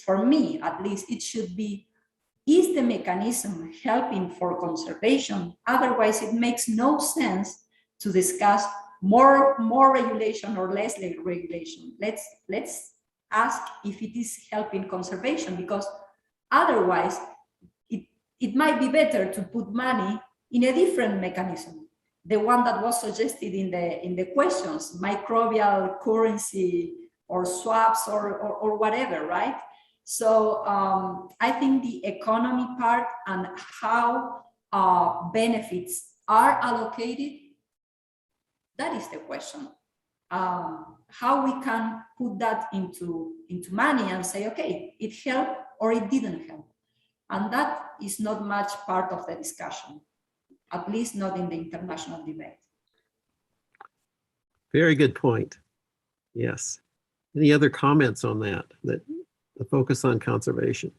For me, at least, it should be, is the mechanism helping for conservation? Otherwise, it makes no sense to discuss more regulation or less regulation. Let's ask if it is helping conservation, because otherwise it might be better to put money in a different mechanism, the one that was suggested in the questions, microbial currency or swaps or whatever, right? So I think the economy part and how benefits are allocated, that is the question. How we can put that into money and say, okay, it helped or it didn't help. And that is not much part of the discussion, at least not in the international debate. Very good point. Yes. Any other comments on that, the focus on conservation?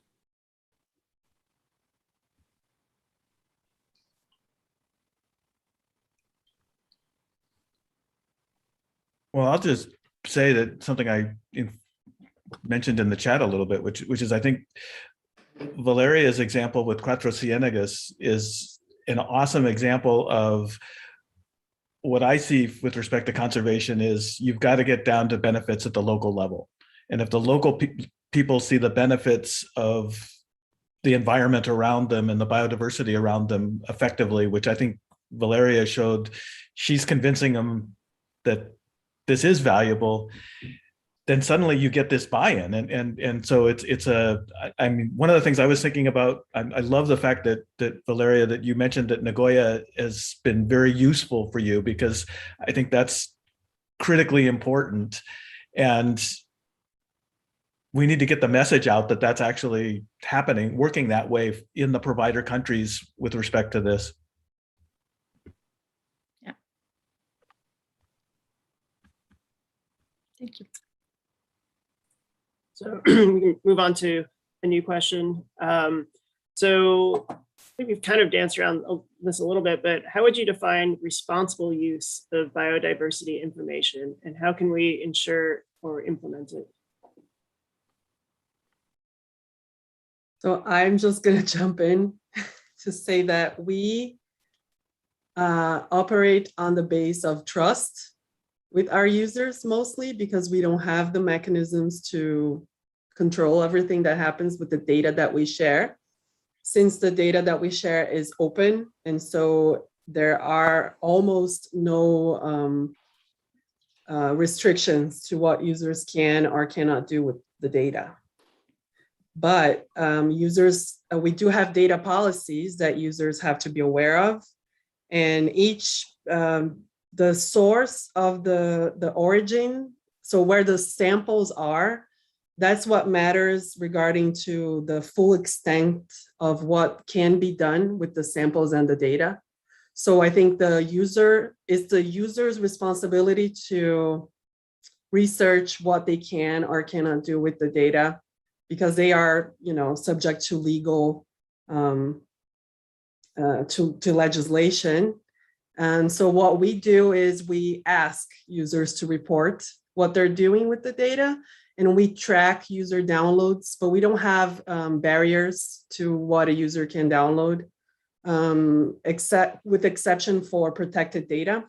Well, I'll just say that something I mentioned in the chat a little bit, which is, I think Valeria's example with Cuatro Ciénegas is an awesome example of what I see with respect to conservation is you've got to get down to benefits at the local level. And if the local people see the benefits of the environment around them and the biodiversity around them effectively, which I think Valeria showed. She's convincing them that this is valuable. Then suddenly you get this buy-in, and so I mean, one of the things I was thinking about, I love the fact that Valeria, that you mentioned that Nagoya has been very useful for you, because I think that's critically important, and we need to get the message out that that's actually happening, working that way in the provider countries with respect to this. Yeah. Thank you. So we can move on to a new question. So I think we've kind of danced around this a little bit, but how would you define responsible use of biodiversity information, and how can we ensure or implement it? So I'm just going to jump in to say that we operate on the base of trust with our users, mostly because we don't have the mechanisms to control everything that happens with the data that we share, since the data that we share is open. And so there are almost no restrictions to what users can or cannot do with the data. But users, we do have data policies that users have to be aware of. And each, the source of the origin, so where the samples are, that's what matters regarding to the full extent of what can be done with the samples and the data. So I think it's the user's responsibility to research what they can or cannot do with the data, because they are, subject to legal, to legislation. And so what we do is we ask users to report what they're doing with the data, and we track user downloads, but we don't have barriers to what a user can download, except with exception for protected data.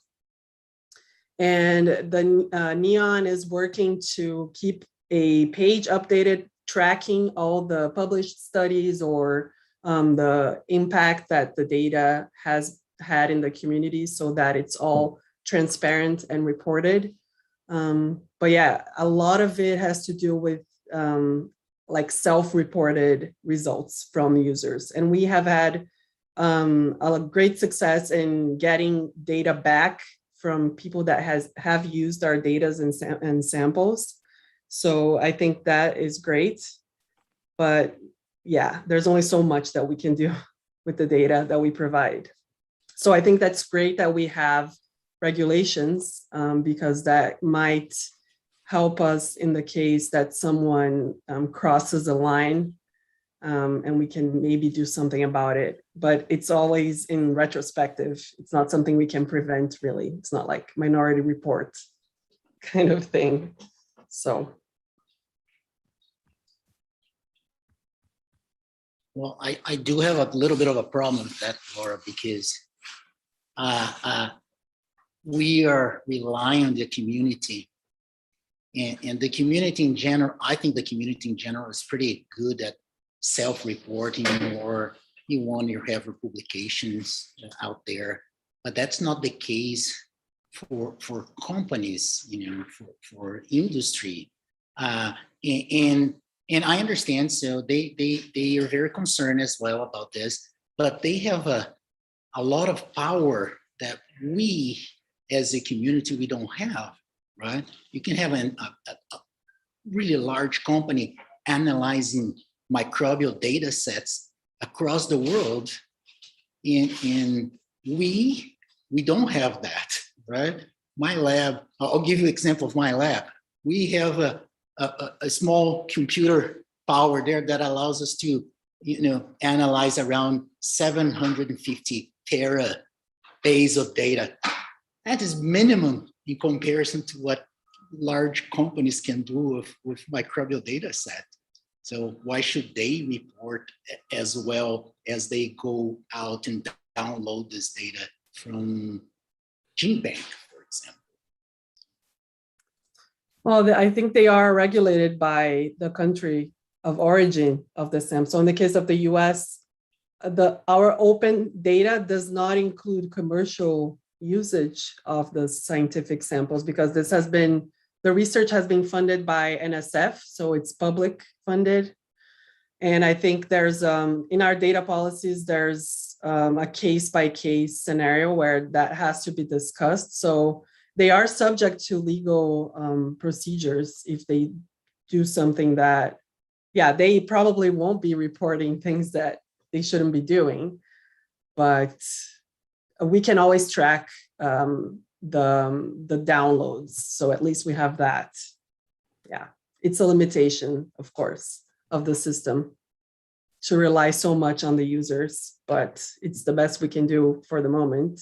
And the NEON is working to keep a page updated, tracking all the published studies or the impact that the data has had in the community, so that it's all transparent and reported. But yeah, a lot of it has to do with like self-reported results from users. And we have had a great success in getting data back from people that have used our data and samples. So I think that is great. But yeah, there's only so much that we can do with the data that we provide. So I think that's great that we have regulations, because that might help us in the case that someone crosses a line, and we can maybe do something about it. But it's always in retrospective. It's not something we can prevent, really. It's not like Minority Report kind of thing. So. Well, I do have a little bit of a problem with that, Laura, because we are relying on the community, and the community in general, I think the community in general is pretty good at self-reporting, or you have publications out there, but that's not the case for companies, for industry. And I understand, so they are very concerned as well about this, but they have a lot of power that we as a community, we don't have, right? You can have a really large company analyzing microbial data sets across the world, and we don't have that, right? My lab, I'll give you an example of my lab. We have a small computer power there that allows us to, analyze around 750 terabase of data. That is minimum in comparison to what large companies can do with microbial data set. So why should they report as well as they go out and download this data from GeneBank, for example? Well, I think they are regulated by the country of origin of the sample. So in the case of the US, our open data does not include commercial usage of the scientific samples, because the research has been funded by NSF, so it's public funded. And I think there's, in our data policies, there's a case-by-case scenario where that has to be discussed. So they are subject to legal procedures if they do something that, yeah, they probably won't be reporting things that they shouldn't be doing, but we can always track the downloads. So at least we have that. Yeah, it's a limitation, of course, of the system to rely so much on the users, but it's the best we can do for the moment.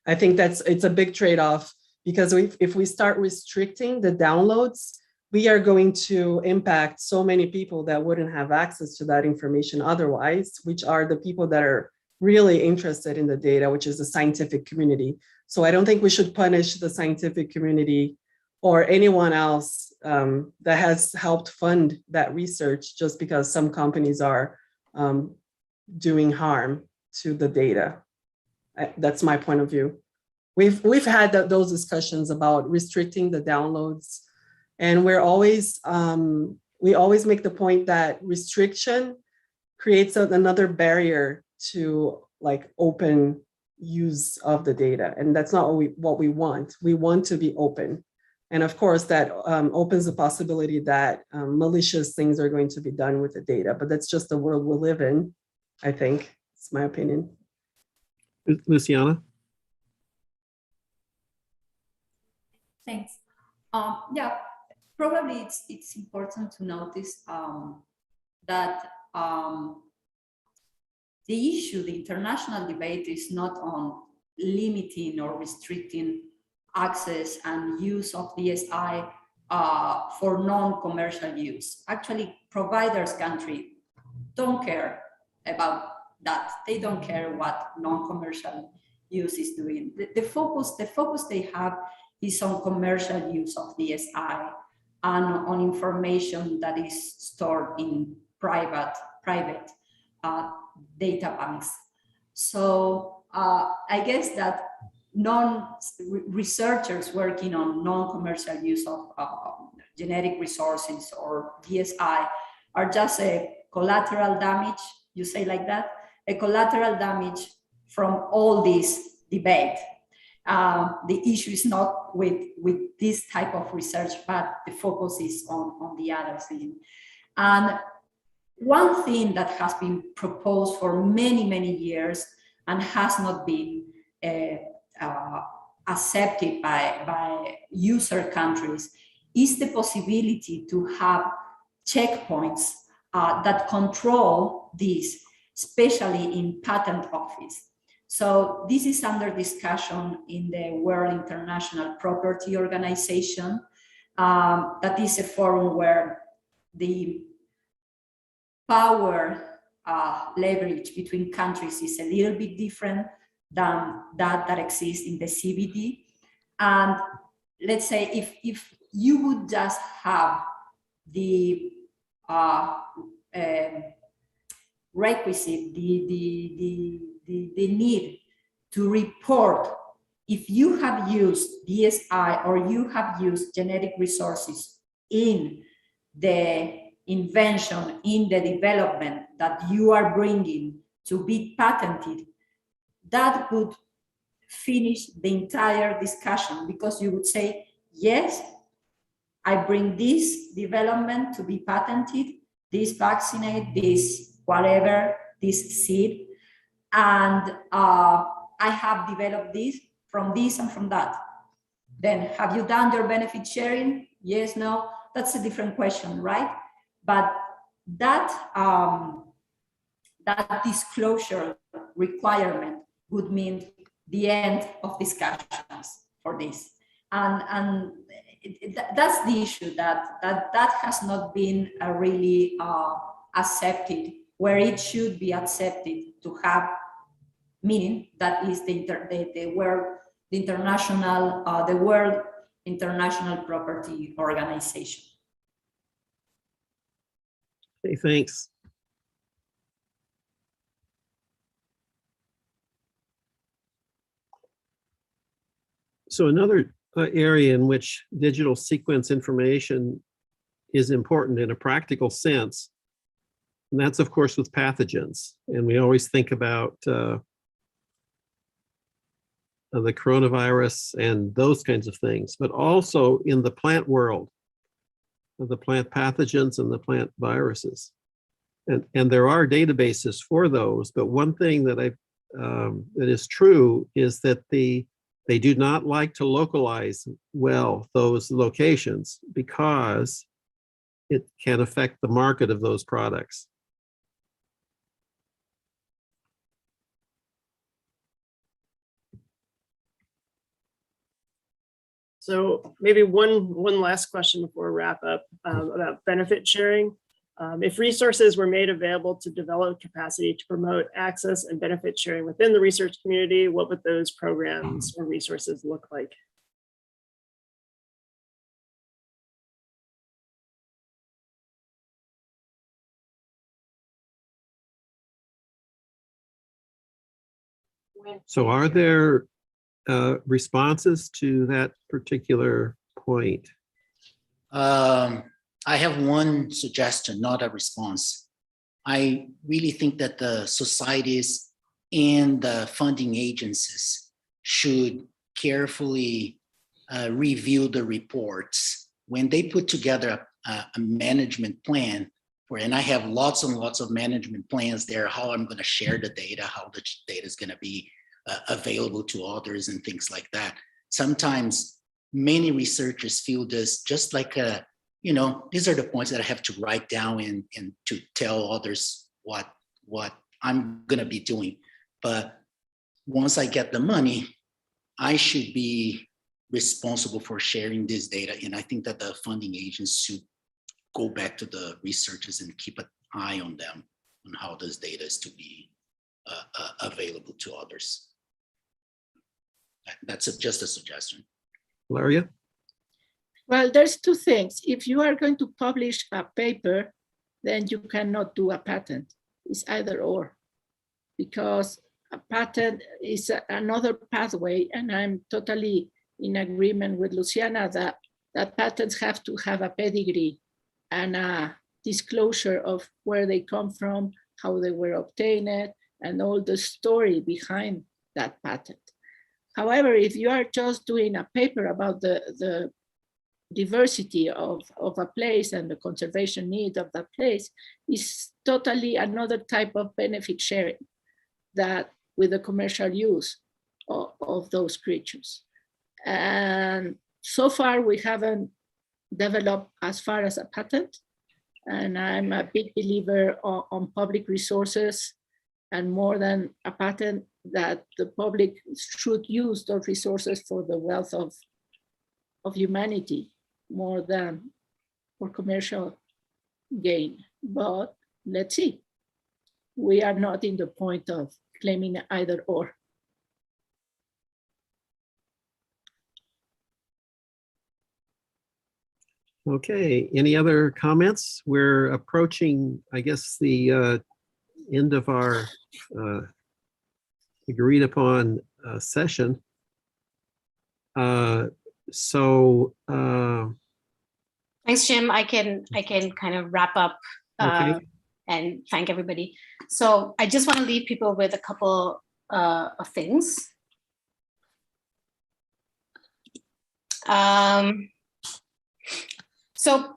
I think it's a big trade-off, because if we start restricting the downloads, we are going to impact so many people that wouldn't have access to that information otherwise, which are the people that are really interested in the data, which is the scientific community. So I don't think we should punish the scientific community or anyone else that has helped fund that research just because some companies are doing harm to the data. That's my point of view. We've had those discussions about restricting the downloads, and we always make the point that restriction creates another barrier to like open use of the data, and that's not what we want. We want to be open, and of course that opens the possibility that malicious things are going to be done with the data. But that's just the world we live in. I think it's my opinion. Luciana. Thanks. Yeah, probably it's important to notice that the issue, the international debate, is not on limiting or restricting access and use of DSI for non-commercial use. Actually, providers country don't care about that. They don't care what non-commercial use is doing. The focus they have is on commercial use of DSI and on information that is stored in private data banks. So I guess that researchers working on non-commercial use of genetic resources or DSI are just a collateral damage, you say like that, a collateral damage from all this debate. The issue is not with this type of research, but the focus is on the other thing. And one thing that has been proposed for many, many years and has not been accepted by user countries is the possibility to have checkpoints that control this, especially in patent office. So this is under discussion in the World International Property Organization. That is a forum where the power leverage between countries is a little bit different than that exists in the CBD. And let's say if you would just have the requisite, the need to report if you have used DSI or you have used genetic resources in the invention, in the development that you are bringing to be patented, that would finish the entire discussion, because you would say, yes, I bring this development to be patented, this vaccinate, this whatever, this seed, and I have developed this from this and from that. Then have you done your benefit sharing? Yes, no, that's a different question, right? But that, that disclosure requirement would mean the end of discussions for this. And that's the issue, that has not been really accepted where it should be accepted to have meaning. That is the World International Property Organization. Okay, thanks. So another area in which digital sequence information is important in a practical sense, and that's of course with pathogens. And we always think about the coronavirus and those kinds of things, but also in the plant world, the plant pathogens and the plant viruses. And there are databases for those, but one thing that that is true is that they do not like to localize well those locations because it can affect the market of those products. So maybe one last question before we wrap up about benefit sharing. If resources were made available to develop capacity to promote access and benefit sharing within the research community, what would those programs or resources look like? So are there responses to that particular point? I have one suggestion, not a response. I really think that the societies and the funding agencies should carefully review the reports when they put together a management plan and I have lots and lots of management plans there, how I'm going to share the data, how the data is going to be available to others and things like that. Sometimes many researchers feel this just like these are the points that I have to write down and to tell others what I'm going to be doing. But once I get the money, I should be responsible for sharing this data. And I think that the funding agents should go back to the researchers and keep an eye on them on how this data is to be available to others. That's just a suggestion. Valeria? Well, there's two things. If you are going to publish a paper, then you cannot do a patent. It's either or, because a patent is another pathway, and I'm totally in agreement with Luciana that patents have to have a pedigree and a disclosure of where they come from, how they were obtained, and all the story behind that patent. However, if you are just doing a paper about the diversity of a place and the conservation need of that place, is totally another type of benefit sharing that with the commercial use of those creatures. And so far we haven't developed as far as a patent. And I'm a big believer on public resources, and more than a patent, that the public should use those resources for the wealth of humanity more than for commercial gain. But let's see. We are not in the point of claiming either or. Okay, any other comments? We're approaching, I guess, the end of our agreed upon session. Thanks, Jim. I can kind of wrap up okay. And thank everybody. So I just want to leave people with a couple of things. So,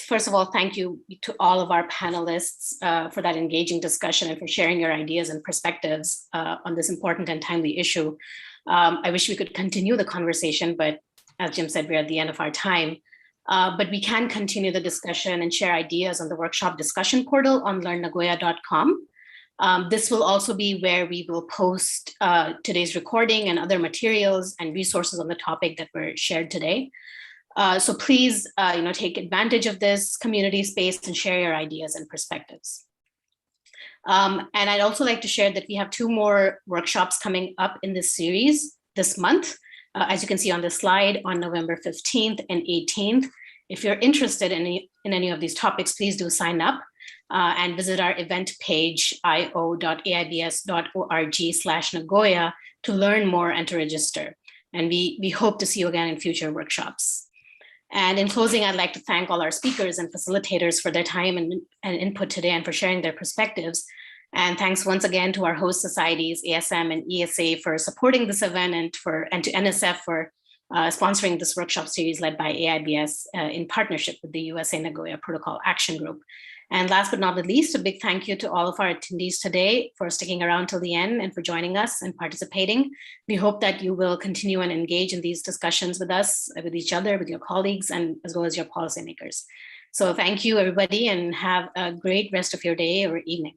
first of all, thank you to all of our panelists for that engaging discussion and for sharing your ideas and perspectives on this important and timely issue. I wish we could continue the conversation, but as Jim said, we're at the end of our time. But we can continue the discussion and share ideas on the workshop discussion portal on learnnagoya.com. This will also be where we will post today's recording and other materials and resources on the topic that were shared today. So please, take advantage of this community space and share your ideas and perspectives. And I'd also like to share that we have 2 more workshops coming up in this series this month. As you can see on the slide, on November 15th and 18th, If you're interested in any of these topics, please do sign up and visit our event page, io.aibs.org/Nagoya, to learn more and to register. And we hope to see you again in future workshops. And in closing, I'd like to thank all our speakers and facilitators for their time and input today and for sharing their perspectives. And thanks once again to our host societies, ASM and ESA, for supporting this event, and to NSF for sponsoring this workshop series led by AIBS in partnership with the USA Nagoya Protocol Action Group. And last but not the least, a big thank you to all of our attendees today for sticking around till the end and for joining us and participating. We hope that you will continue and engage in these discussions with us, with each other, with your colleagues, and as well as your policymakers. So thank you, everybody, and have a great rest of your day or evening.